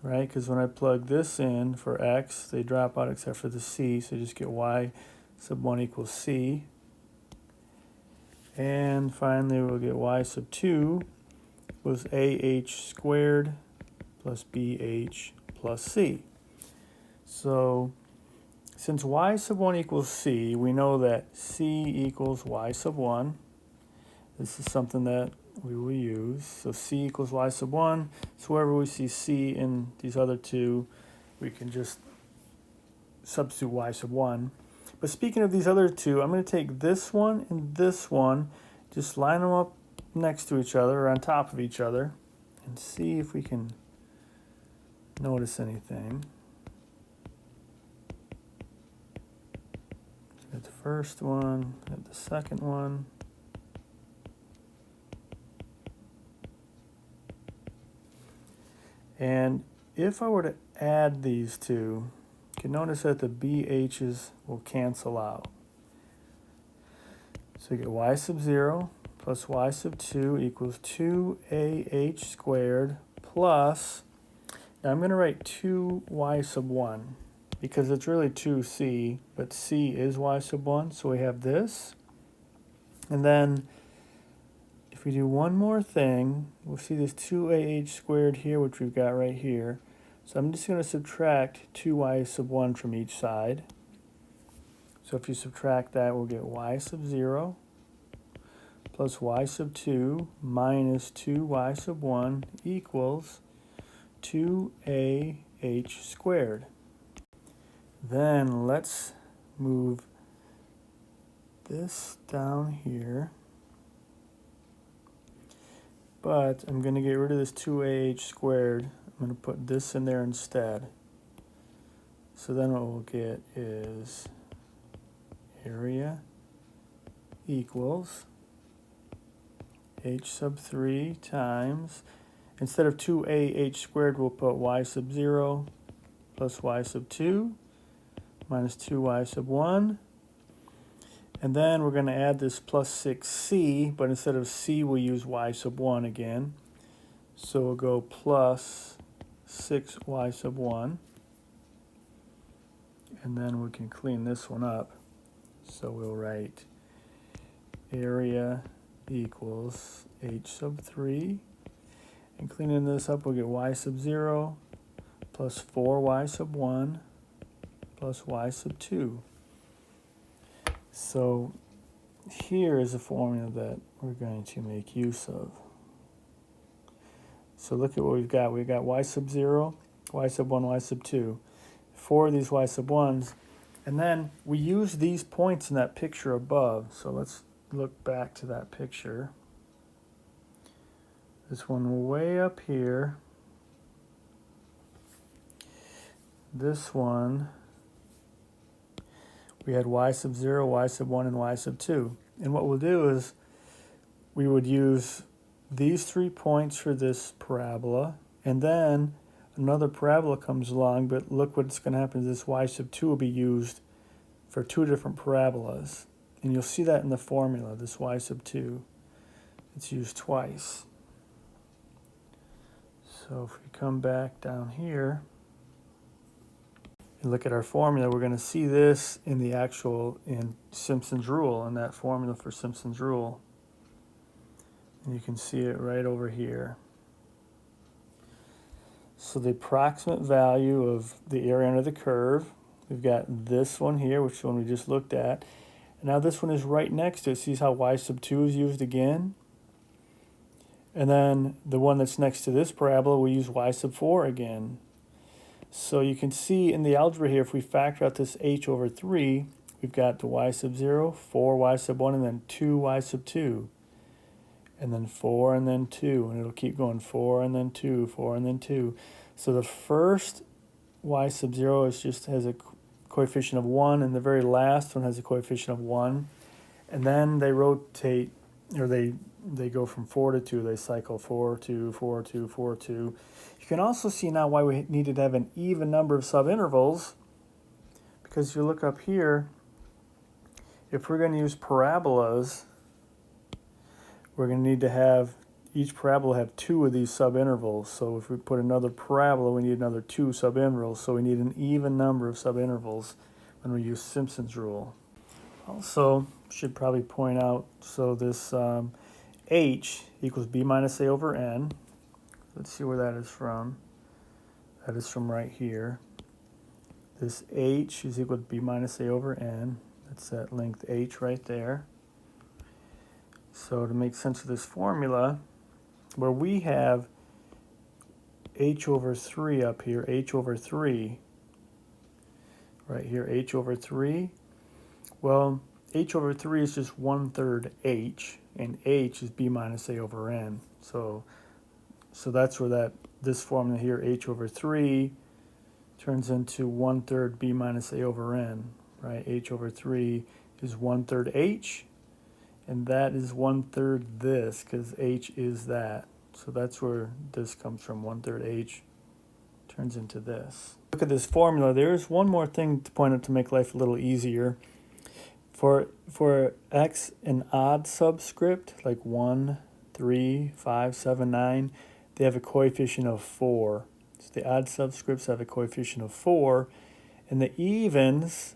Right, because when I plug this in for x, they drop out except for the c, so you just get y sub 1 equals c. And finally, we'll get y sub 2 was ah squared plus bh plus c. So since y sub 1 equals c, we know that c equals y sub 1. This is something that we will use. So c equals y sub 1. So wherever we see c in these other two, we can just substitute y sub 1. But speaking of these other two, I'm going to take this one and this one, just line them up next to each other or on top of each other, and see if we can notice anything. So got the first one, got the second one. And if I were to add these two, you can notice that the BH's will cancel out. So you get y sub 0 plus y sub 2 equals 2ah squared plus, now I'm going to write 2y sub 1 because it's really 2c, but c is y sub 1, so we have this. And then if we do one more thing, we'll see this 2ah squared here, which we've got right here. So I'm just going to subtract 2y sub 1 from each side. So if you subtract that, we'll get y sub 0 plus y sub 2 minus 2y sub 1 equals 2ah squared. Then let's move this down here. But I'm going to get rid of this 2ah squared. I'm going to put this in there instead. So then what we'll get is area equals h sub 3 times, instead of 2ah squared, we'll put y sub 0 plus y sub 2 minus 2y sub 1. And then we're going to add this plus 6c, but instead of c, we'll use y sub 1 again. So we'll go plus 6y sub 1. And then we can clean this one up. So we'll write area equals h sub 3. And cleaning this up, we'll get y sub 0 plus 4y sub 1 plus y sub 2. So here is a formula that we're going to make use of. So look at what we've got. We've got y sub 0, y sub 1, y sub 2. 4 of these y sub 1s. And then we use these points in that picture above. So let's look back to that picture. This one way up here. This one, we had y sub 0, y sub 1, and y sub 2. And what we'll do is we would use these 3 points for this parabola, and then another parabola comes along, but look what's going to happen is this y sub 2 will be used for 2 different parabolas. And you'll see that in the formula, this y sub 2. It's used twice. So if we come back down here and look at our formula, we're going to see this in the in Simpson's rule, in that formula for Simpson's rule. And you can see it right over here. So the approximate value of the area under the curve, we've got this one here, which is the one we just looked at. And now this one is right next to it. See how y sub 2 is used again? And then the one that's next to this parabola, we use y sub 4 again. So you can see in the algebra here, if we factor out this h over 3, we've got the y sub 0, 4y sub 1, and then 2y sub 2. And then 4, and then 2. And it'll keep going 4, and then 2, 4, and then 2. So the first y sub 0 has a coefficient of 1, and the very last one has a coefficient of 1. And then they rotate, or they go from 4 to 2. They cycle 4, 2, 4, 2, 4, 2. You can also see now why we needed to have an even number of subintervals, because if you look up here, if we're going to use parabolas, we're going to need to have each parabola have 2 of these subintervals. So if we put another parabola, we need another 2 subintervals. So we need an even number of subintervals when we use Simpson's rule. Also, should probably point out, so this h equals b minus a over n. Let's see where that is from. That is from right here. This h is equal to b minus a over n. That's that length h right there. So to make sense of this formula, where we have h over 3 up here, h over 3, right here, h over 3, well, h over 3 is just 1/3 h, and h is b minus a over n. So that's where this formula here, h over 3, turns into 1/3 b minus a over n, right? H over 3 is 1/3 h, and that is 1/3 this, because h is that. So that's where this comes from, 1/3 h turns into this. Look at this formula. There's one more thing to point out to make life a little easier. For x, an odd subscript, like 1, 3, 5, 7, 9, they have a coefficient of 4. So the odd subscripts have a coefficient of 4, and the evens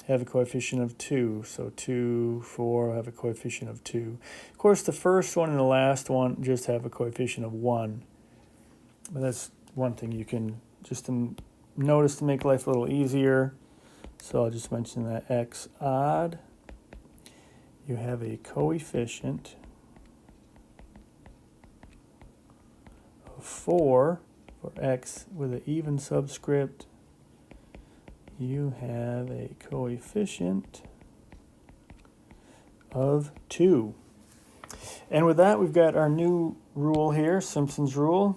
have a coefficient of 2. So 2, 4 have a coefficient of 2. Of course, the first one and the last one just have a coefficient of 1. But that's one thing you can just notice to make life a little easier. So I'll just mention that x odd, you have a coefficient of 4. For x with an even subscript, you have a coefficient of 2. And with that, we've got our new rule here, Simpson's rule.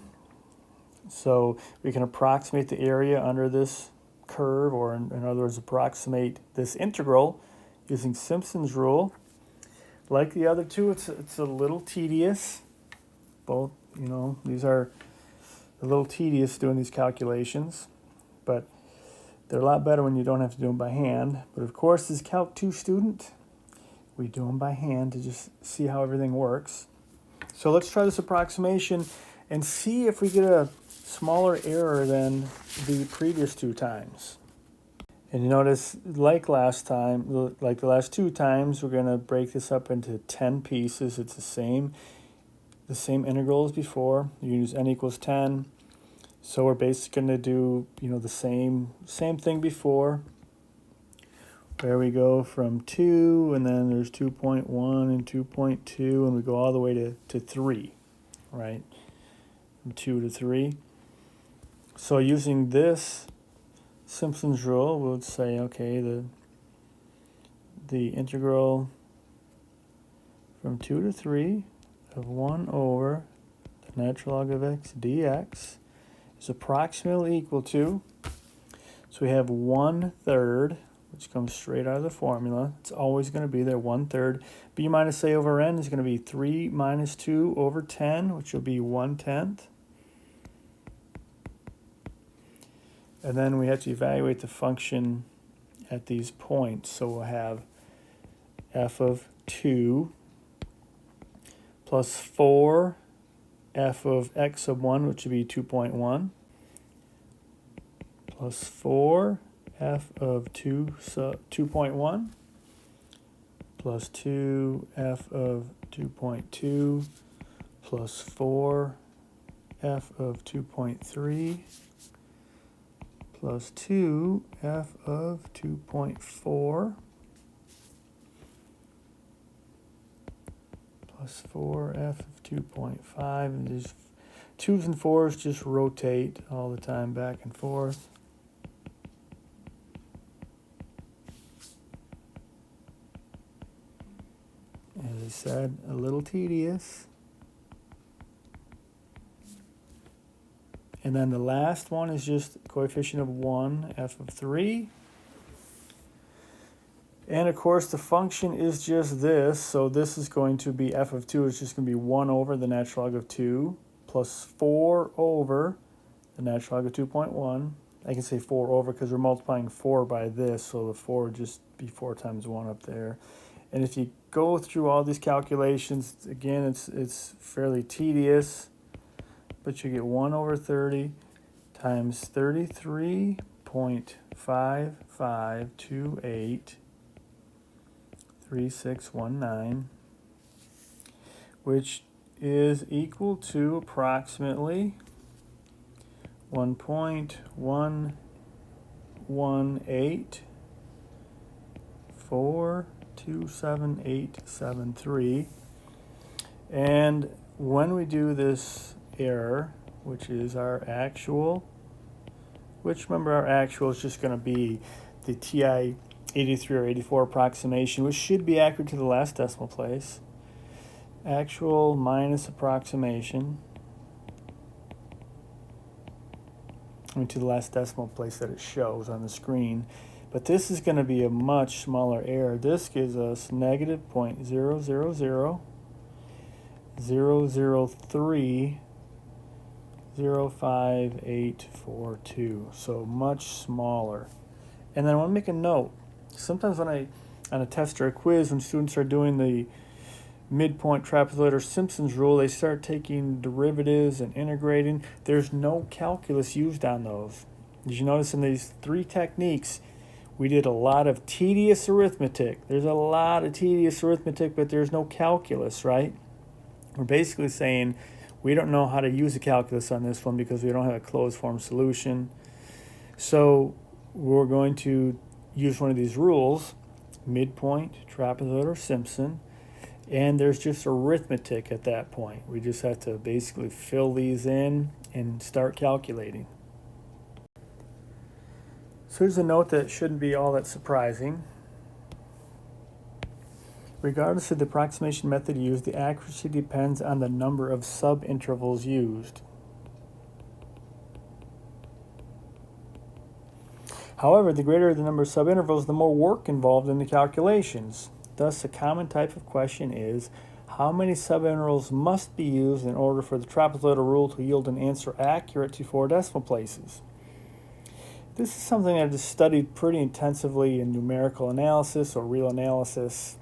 So we can approximate the area under this curve, or in other words, approximate this integral using Simpson's rule. Like the other two, it's a little tedious. Both, these are a little tedious doing these calculations, but they're a lot better when you don't have to do them by hand. But of course, as Calc 2 student, we do them by hand to just see how everything works. So let's try this approximation and see if we get a smaller error than the previous 2 times. And you notice, like last time, like the last two times, we're going to break this up into 10 pieces. It's the same integral as before. You use n equals 10. So we're basically going to do, the same thing before, where we go from 2, and then there's 2.1 and 2.2, and we go all the way to 3, right? From 2 to 3. So using this Simpson's rule, we would say, okay, the integral from 2 to 3 of 1 over the natural log of x dx is approximately equal to, so we have 1/3, which comes straight out of the formula. It's always going to be there, 1/3. B minus a over n is going to be 3 minus 2 over 10, which will be 1/10. And then we have to evaluate the function at these points. So we'll have f of 2 plus 4 f of x sub 1, which would be 2.1, plus 4 f of 2.1, plus 2 f of 2.2, plus 4 f of 2.3, plus 2 f of 2.4, plus 4 f of 2.5, and these 2's and 4's just rotate all the time back and forth. As I said, a little tedious. And then the last one is just coefficient of 1, f of 3. And of course the function is just this, so this is going to be f of 2 is just going to be 1 over the natural log of 2 plus 4 over the natural log of 2.1. I can say 4 over because we're multiplying 4 by this, so the 4 would just be 4 times 1 up there. And if you go through all these calculations, again, it's fairly tedious, but you get 1 over 30 times 33.55283619, which is equal to approximately 1.118427.873. And when we do this error, which is our actual, which remember our actual is just going to be the TI 83 or 84 approximation, which should be accurate to the last decimal place. Actual minus approximation, to the last decimal place that it shows on the screen. But this is going to be a much smaller error. This gives us negative 0.0000305842, so much smaller. And then I want to make a note. Sometimes on a test or a quiz, when students are doing the midpoint, trapezoidal, or Simpson's rule, they start taking derivatives and integrating. There's no calculus used on those. Did you notice in these three techniques, we did a lot of tedious arithmetic. There's a lot of tedious arithmetic, but there's no calculus, right? We're basically saying we don't know how to use a calculus on this one because we don't have a closed form solution. So we're going to use one of these rules, midpoint, trapezoidal, or Simpson, and there's just arithmetic at that point. We just have to basically fill these in and start calculating. So here's a note that shouldn't be all that surprising. Regardless of the approximation method used, the accuracy depends on the number of subintervals used. However, the greater the number of subintervals, the more work involved in the calculations. Thus, a common type of question is, how many subintervals must be used in order for the trapezoidal rule to yield an answer accurate to 4 decimal places? This is something I've just studied pretty intensively in numerical analysis or real analysis.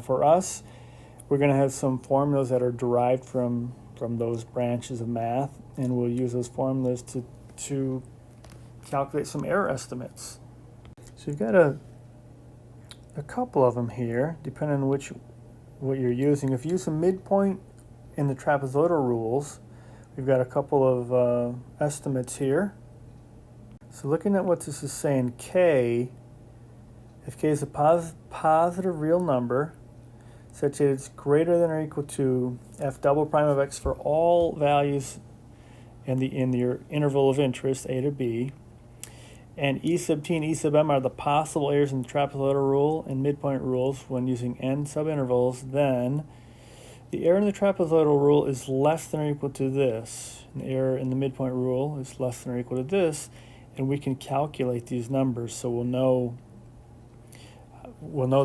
For us, we're going to have some formulas that are derived from those branches of math, and we'll use those formulas to calculate some error estimates. So you've got a couple of them here, depending on what you're using. If you use a midpoint in the trapezoidal rules, we've got a couple of estimates here. So looking at what this is saying, k, if k is a positive real number, such that it's greater than or equal to f double prime of x for all values in your interval of interest, a to b, and e sub t and e sub m are the possible errors in the trapezoidal rule and midpoint rules when using n subintervals, then the error in the trapezoidal rule is less than or equal to this. And the error in the midpoint rule is less than or equal to this, and we can calculate these numbers, so we'll know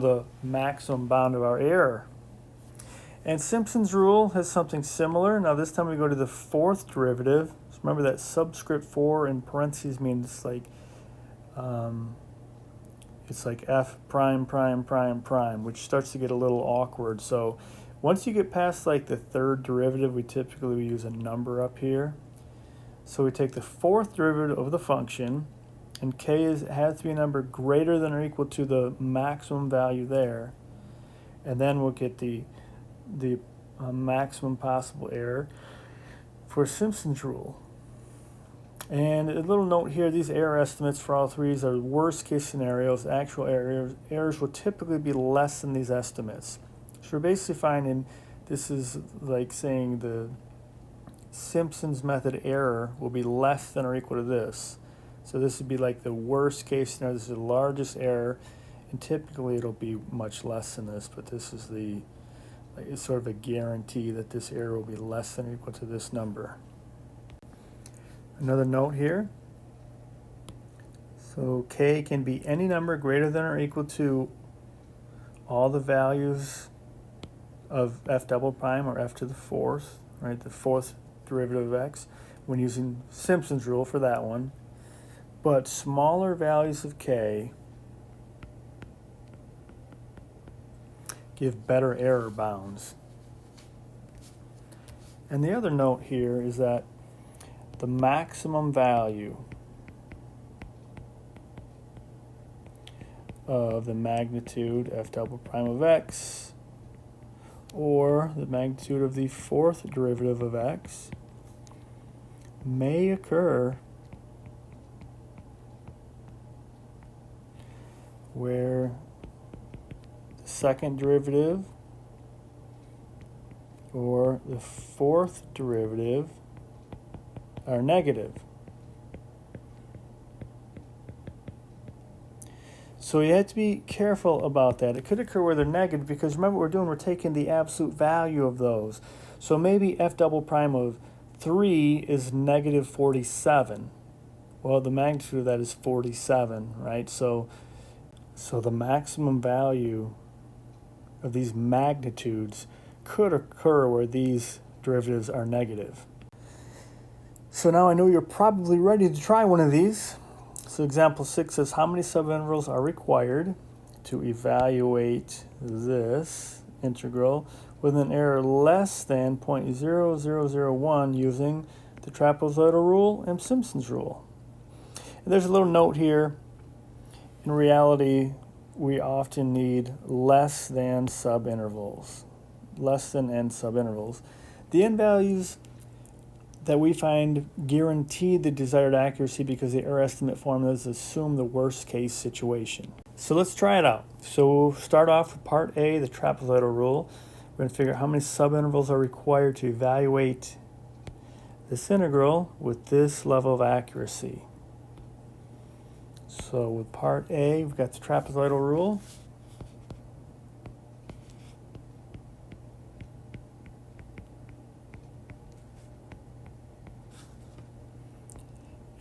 the maximum bound of our error. And Simpson's rule has something similar. Now this time we go to the fourth derivative. So remember that subscript 4 in parentheses means it's like f prime prime prime prime, which starts to get a little awkward. So once you get past like the third derivative, we typically use a number up here. So we take the fourth derivative of the function, and k has to be a number greater than or equal to the maximum value there, and then we'll get the maximum possible error for Simpson's rule. And a little note here, these error estimates for all three are worst case scenarios. Actual errors will typically be less than these estimates. So we're basically finding this is like saying the Simpson's method error will be less than or equal to this. So this would be like the worst case scenario. This is the largest error, and typically it'll be much less than this, but this is it's sort of a guarantee that this error will be less than or equal to this number. Another note here. So k can be any number greater than or equal to all the values of f double prime, or f to the fourth, right? The fourth derivative of x, when using Simpson's rule for that one. But smaller values of k give better error bounds. And the other note here is that the maximum value of the magnitude f double prime of x, or the magnitude of the fourth derivative of x, may occur where the second derivative or the fourth derivative are negative. So you have to be careful about that. It could occur where they're negative, because remember what we're doing, we're taking the absolute value of those. So maybe f double prime of 3 is negative 47. Well, the magnitude of that is 47, right? So the maximum value of these magnitudes could occur where these derivatives are negative. So now I know you're probably ready to try one of these. So example 6 says, how many subintervals are required to evaluate this integral with an error less than 0.0001 using the trapezoidal rule and Simpson's rule? And there's a little note here. In reality, we often need less than subintervals, less than n subintervals. The n values that we find guarantee the desired accuracy because the error estimate formulas assume the worst case situation. So let's try it out. So we'll start off with part A, the trapezoidal rule. We're going to figure out how many subintervals are required to evaluate this integral with this level of accuracy. So with part A, we've got the trapezoidal rule.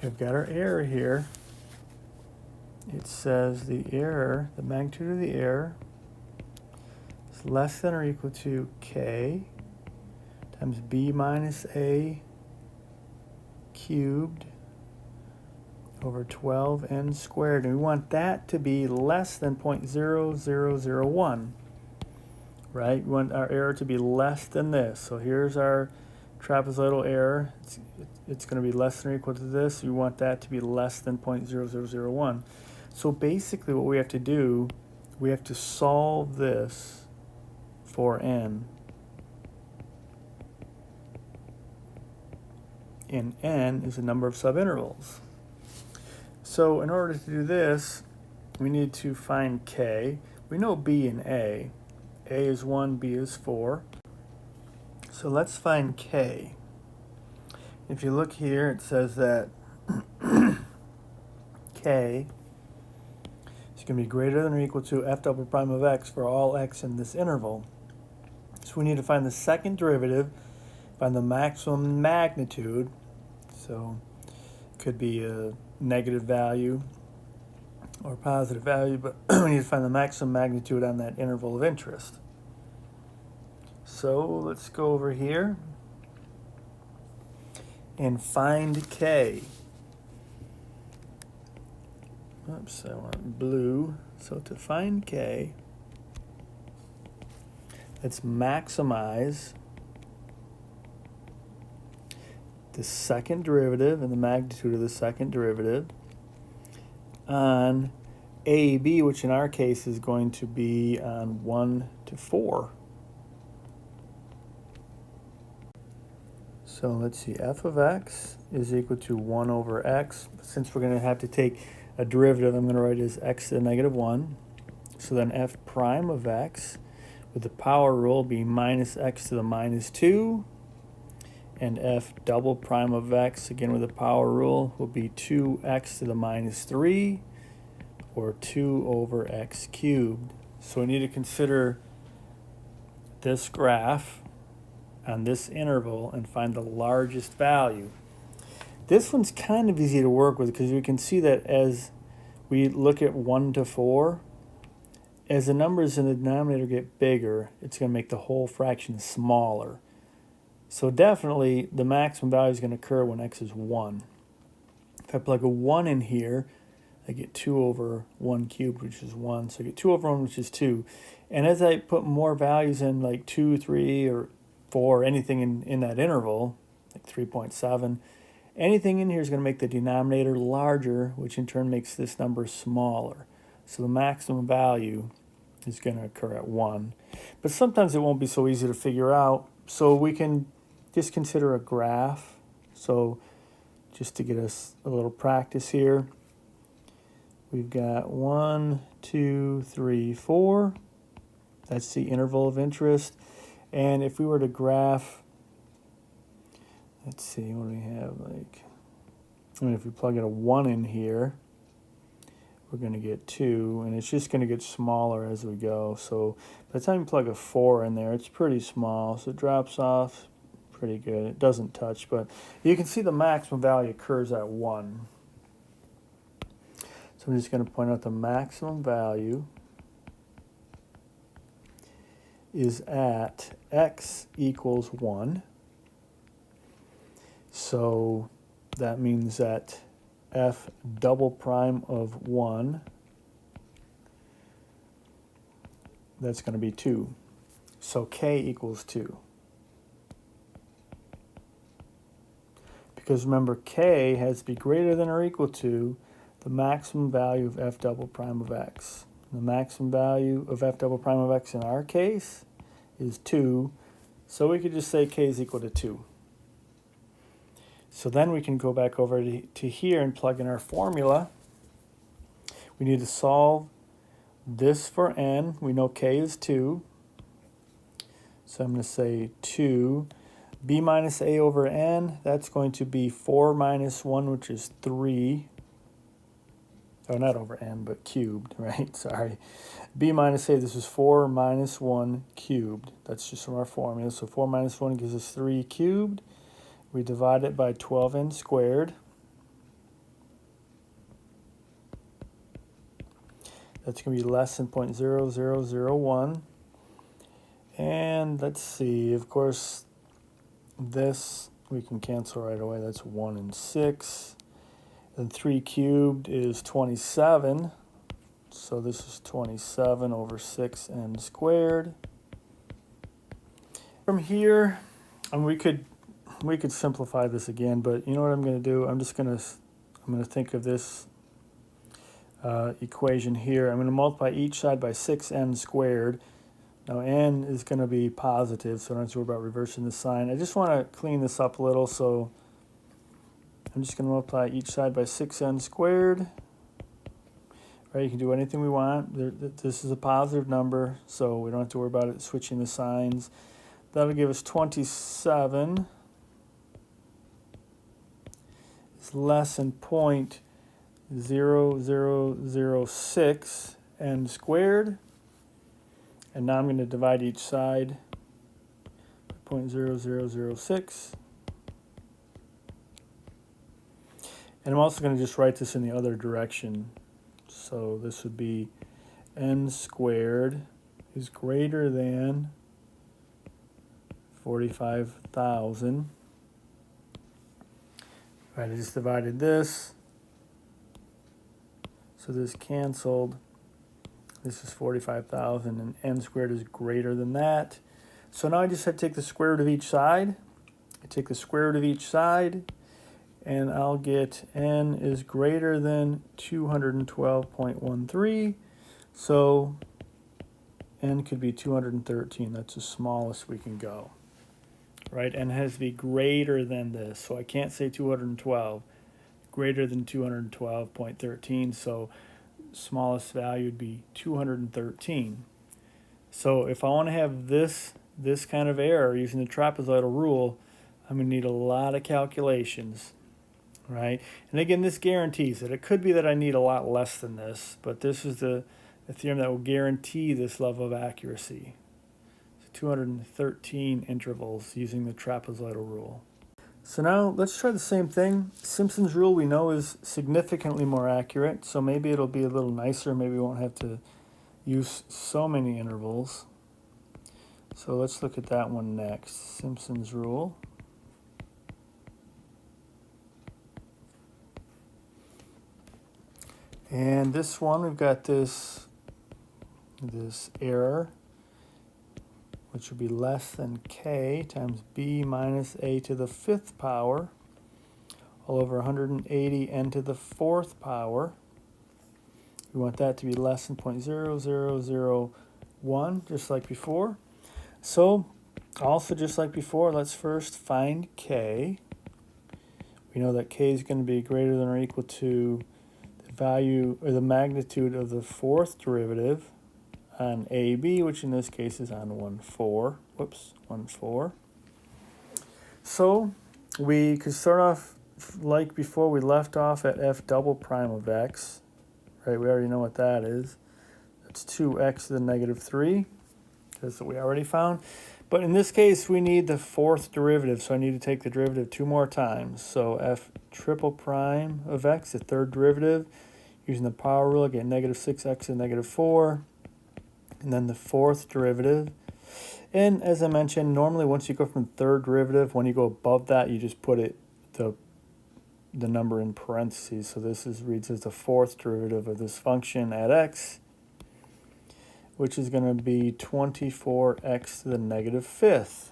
We've got our error here. It says the error, the magnitude of the error, is less than or equal to k times b minus a cubed over 12n squared. And we want that to be less than 0.0001, right? We want our error to be less than this. So here's our trapezoidal error. It's going to be less than or equal to this. We want that to be less than 0.0001. So basically what we have to do, we have to solve this for n. And n is the number of subintervals. So in order to do this, we need to find k. We know b and a. A is 1, b is 4. So let's find k. If you look here, it says that k is going to be greater than or equal to f double prime of x for all x in this interval. So we need to find the second derivative, find the maximum magnitude. So it could be a negative value or positive value, but we need to find the maximum magnitude on that interval of interest. So let's go over here and find k. Oops, I want blue. So to find k, let's maximize the second derivative and the magnitude of the second derivative on a, b, which in our case is going to be on 1 to 4. So let's see, f of x is equal to 1 over x. Since we're going to have to take a derivative, I'm going to write it as x to the negative 1. So then f prime of x with the power rule be minus x to the minus 2. And f double prime of x, again with the power rule, will be 2x to the minus 3, or 2 over x cubed. So we need to consider this graph on this interval and find the largest value. This one's kind of easy to work with because you can see that as we look at 1 to 4, as the numbers in the denominator get bigger, it's going to make the whole fraction smaller. So definitely the maximum value is going to occur when x is 1. If I plug a 1 in here, I get 2 over 1 cubed, which is 1. So I get 2 over 1, which is 2. And as I put more values in, like 2, 3, or 4, anything in that interval, like 3.7, anything in here is going to make the denominator larger, which in turn makes this number smaller. So the maximum value is going to occur at 1. But sometimes it won't be so easy to figure out. So we can just consider a graph. So just to get us a little practice here, we've got 1, 2, 3, 4. That's the interval of interest. And if we were to graph, let's see, what do we have? If we plug in a 1 in here, we're going to get 2, and it's just going to get smaller as we go. So by the time you plug a 4 in there, it's pretty small, so it drops off pretty good. It doesn't touch, but you can see the maximum value occurs at 1. So I'm just going to point out the maximum value is at x equals 1. So that means that f double prime of 1, that's going to be 2. So k equals 2. Because remember, k has to be greater than or equal to the maximum value of f double prime of x. The maximum value of f double prime of x in our case is 2. So we could just say k is equal to 2. So then we can go back over to here and plug in our formula. We need to solve this for n. We know k is 2. So I'm going to say 2. b minus a over n, that's going to be 4 minus 1, which is 3. Oh, not over n, but cubed, right? Sorry. b minus a, this is 4 minus 1 cubed. That's just from our formula. So 4 minus 1 gives us 3 cubed. We divide it by 12n squared. That's going to be less than 0.0001. And let's see, of course, this we can cancel right away. That's 1 and 6. And 3 cubed is 27. So this is 27 over 6n squared. From here, and we could simplify this again, but you know what I'm going to do? I'm going to think of this equation here. I'm going to multiply each side by 6n squared. Now n is going to be positive, so I don't have to worry about reversing the sign. I just want to clean this up a little, so I'm just going to multiply each side by 6n squared. Right, you can do anything we want. This is a positive number, so we don't have to worry about it switching the signs. That'll give us 27 is less than 0.0006 n squared. And now I'm going to divide each side by 0.0006. And I'm also going to just write this in the other direction. So this would be n squared is greater than 45,000. All right, I just divided this. So this canceled. This is 45,000, and n squared is greater than that. So now I just have to take the square root of each side. I take the square root of each side, and I'll get n is greater than 212.13. So n could be 213. That's the smallest we can go. Right? N has to be greater than this. So I can't say 212. Greater than 212.13. So smallest value would be 213. So if I want to have this kind of error using the trapezoidal rule, I'm going to need a lot of calculations, right? And again, this guarantees it. It could be that I need a lot less than this, but this is the theorem that will guarantee this level of accuracy. So 213 intervals using the trapezoidal rule. So now let's try the same thing. Simpson's rule we know is significantly more accurate, so maybe it'll be a little nicer. Maybe we won't have to use so many intervals. So let's look at that one next. Simpson's rule. And this one, we've got this error, which would be less than k times b minus a to the 5th power, all over 180 n to the 4th power. We want that to be less than 0.0001, just like before. So, also just like before, let's first find k. We know that k is going to be greater than or equal to the value or the magnitude of the 4th derivative on AB, which in this case is on 1,4. Whoops, 1,4. So we could start off like before. We left off at f double prime of x. Right, we already know what that is. That's 2x to the negative 3. That's what we already found. But in this case, we need the 4th derivative, so I need to take the derivative 2 more times. So f triple prime of x, the 3rd derivative, using the power rule, I get negative 6x to the negative 4. And then the 4th derivative. And as I mentioned, normally once you go from 3rd derivative, when you go above that, you just put it the number in parentheses. So this reads as the 4th derivative of this function at x, which is going to be 24x to the negative 5th,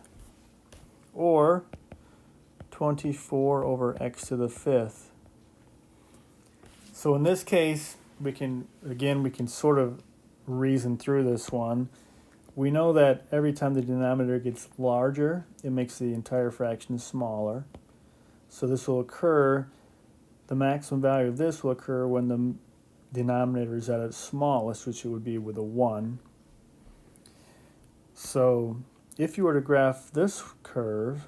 or 24 over x to the 5th. So in this case, we can sort of reason through this one. We know that every time the denominator gets larger, it makes the entire fraction smaller. So this will occur, the maximum value of this will occur when the denominator is at its smallest, which it would be with a 1. So if you were to graph this curve,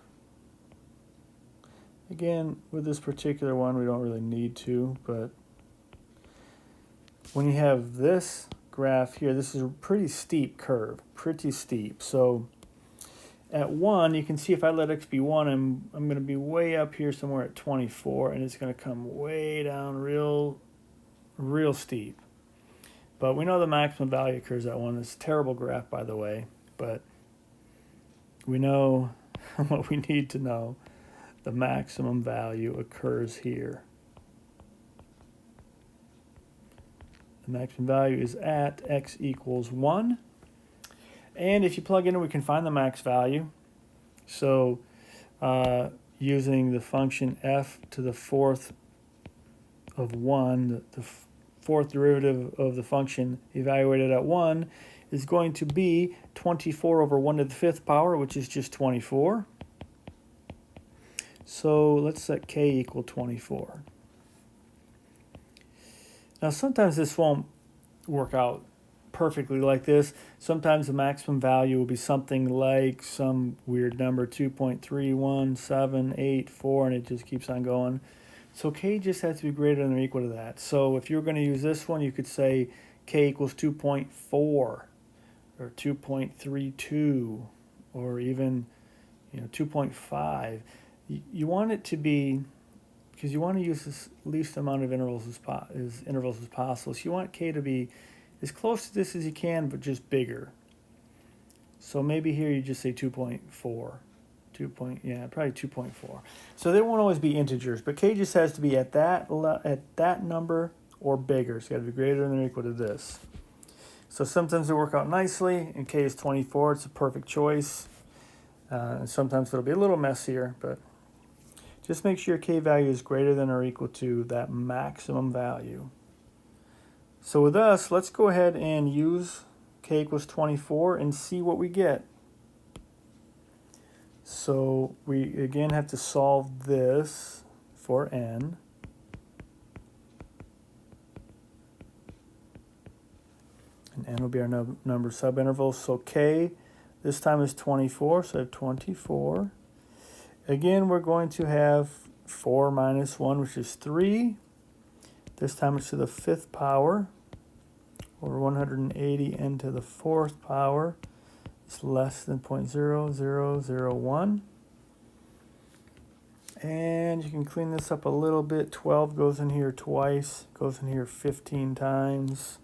again, with this particular one, we don't really need to, but when you have this graph here, this is a pretty steep curve, pretty steep. So at 1, you can see if I let x be 1, I'm going to be way up here somewhere at 24, and it's going to come way down real steep. But we know the maximum value occurs at 1. It's a terrible graph, by the way, but we know what we need to know. The maximum value occurs here. The maximum value is at x equals 1. And if you plug in, we can find the max value. So using the function f to the 4th of 1, the fourth derivative of the function evaluated at 1 is going to be 24 over 1 to the 5th power, which is just 24. So let's set k equal 24. Now sometimes this won't work out perfectly like this. Sometimes the maximum value will be something like some weird number, 2.31784, and it just keeps on going. So k just has to be greater than or equal to that. So if you're going to use this one, you could say k equals 2.4 or 2.32 or even 2.5. You want it to be, because you want to use this least amount of intervals as possible. So you want k to be as close to this as you can, but just bigger. So maybe here you just say 2.4. Probably 2.4. So they won't always be integers, but k just has to be at that number or bigger. It's got to be greater than or equal to this. So sometimes they work out nicely, and k is 24. It's a perfect choice. And sometimes it'll be a little messier, but just make sure your k value is greater than or equal to that maximum value. So with us, let's go ahead and use k equals 24 and see what we get. So we again have to solve this for n. And n will be our number of subintervals. So k this time is 24, so I have 24. Again, we're going to have 4 minus 1, which is 3. This time it's to the 5th power, or 180 n to the 4th power. It's less than 0.0001. And you can clean this up a little bit. 12 goes in here twice, goes in here 15 times.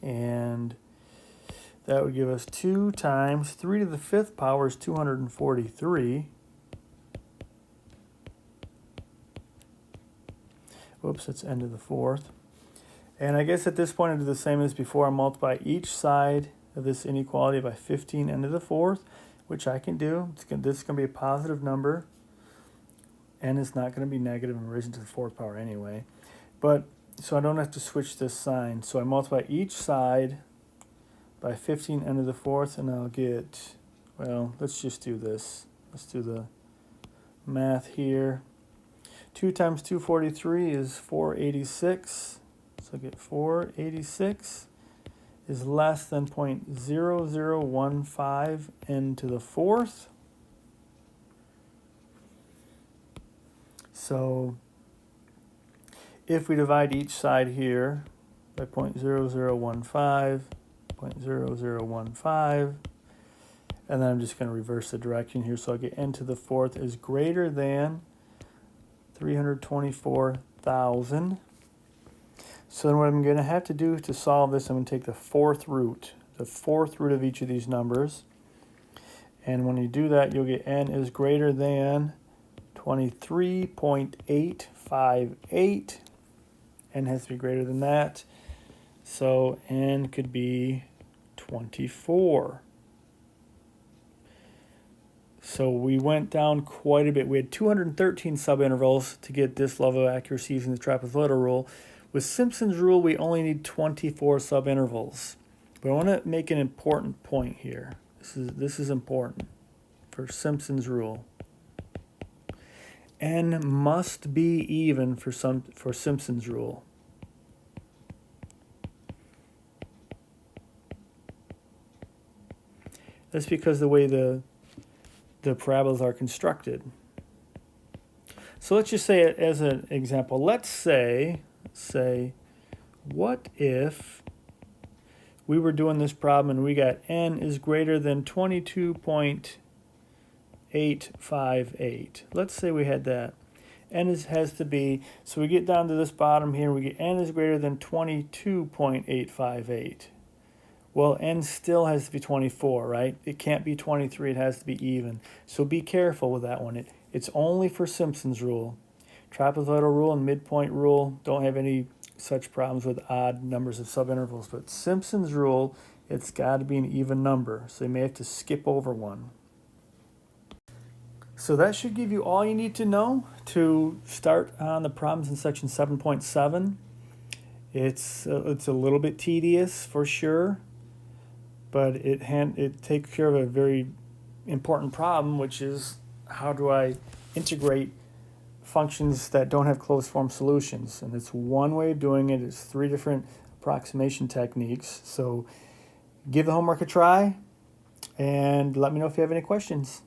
And that would give us 2 times 3 to the 5th power is 243. Whoops, that's n to the 4th. And I guess at this point I do the same as before. I multiply each side of this inequality by 15 n to the 4th, which I can do. This is going to be a positive number. N is not going to be negative in relation to the 4th power anyway. But so I don't have to switch this sign. So I multiply each side by 15 n to the 4th, and I'll get, well, let's just do this. Let's do the math here. 2 times 243 is 486. So I get 486 is less than 0.0015 n to the 4th. So if we divide each side here by 0.0015, 0.0015, and then I'm just going to reverse the direction here, so I'll get n to the 4th is greater than 324,000. So then what I'm going to have to do to solve this, I'm going to take the fourth root of each of these numbers. And when you do that, you'll get n is greater than 23.858. N has to be greater than that. So n could be 24. So we went down quite a bit. We had 213 subintervals to get this level of accuracy using the trapezoidal rule. With Simpson's rule, we only need 24 subintervals. But I want to make an important point here. This is important for Simpson's rule. N must be even for Simpson's rule. That's because the way the parabolas are constructed. So let's just say it as an example. Let's say, what if we were doing this problem and we got n is greater than 22.858. Let's say we had that. N has to be, so we get down to this bottom here, we get n is greater than 22.858. Well, n still has to be 24, right? It can't be 23, it has to be even. So be careful with that one. It's only for Simpson's rule. Trapezoidal rule and midpoint rule don't have any such problems with odd numbers of subintervals, but Simpson's rule, it's got to be an even number, so you may have to skip over one. So that should give you all you need to know to start on the problems in section 7.7. It's a little bit tedious for sure, but it takes care of a very important problem, which is how do I integrate functions that don't have closed form solutions. And it's one way of doing it. It's 3 different approximation techniques. So give the homework a try and let me know if you have any questions.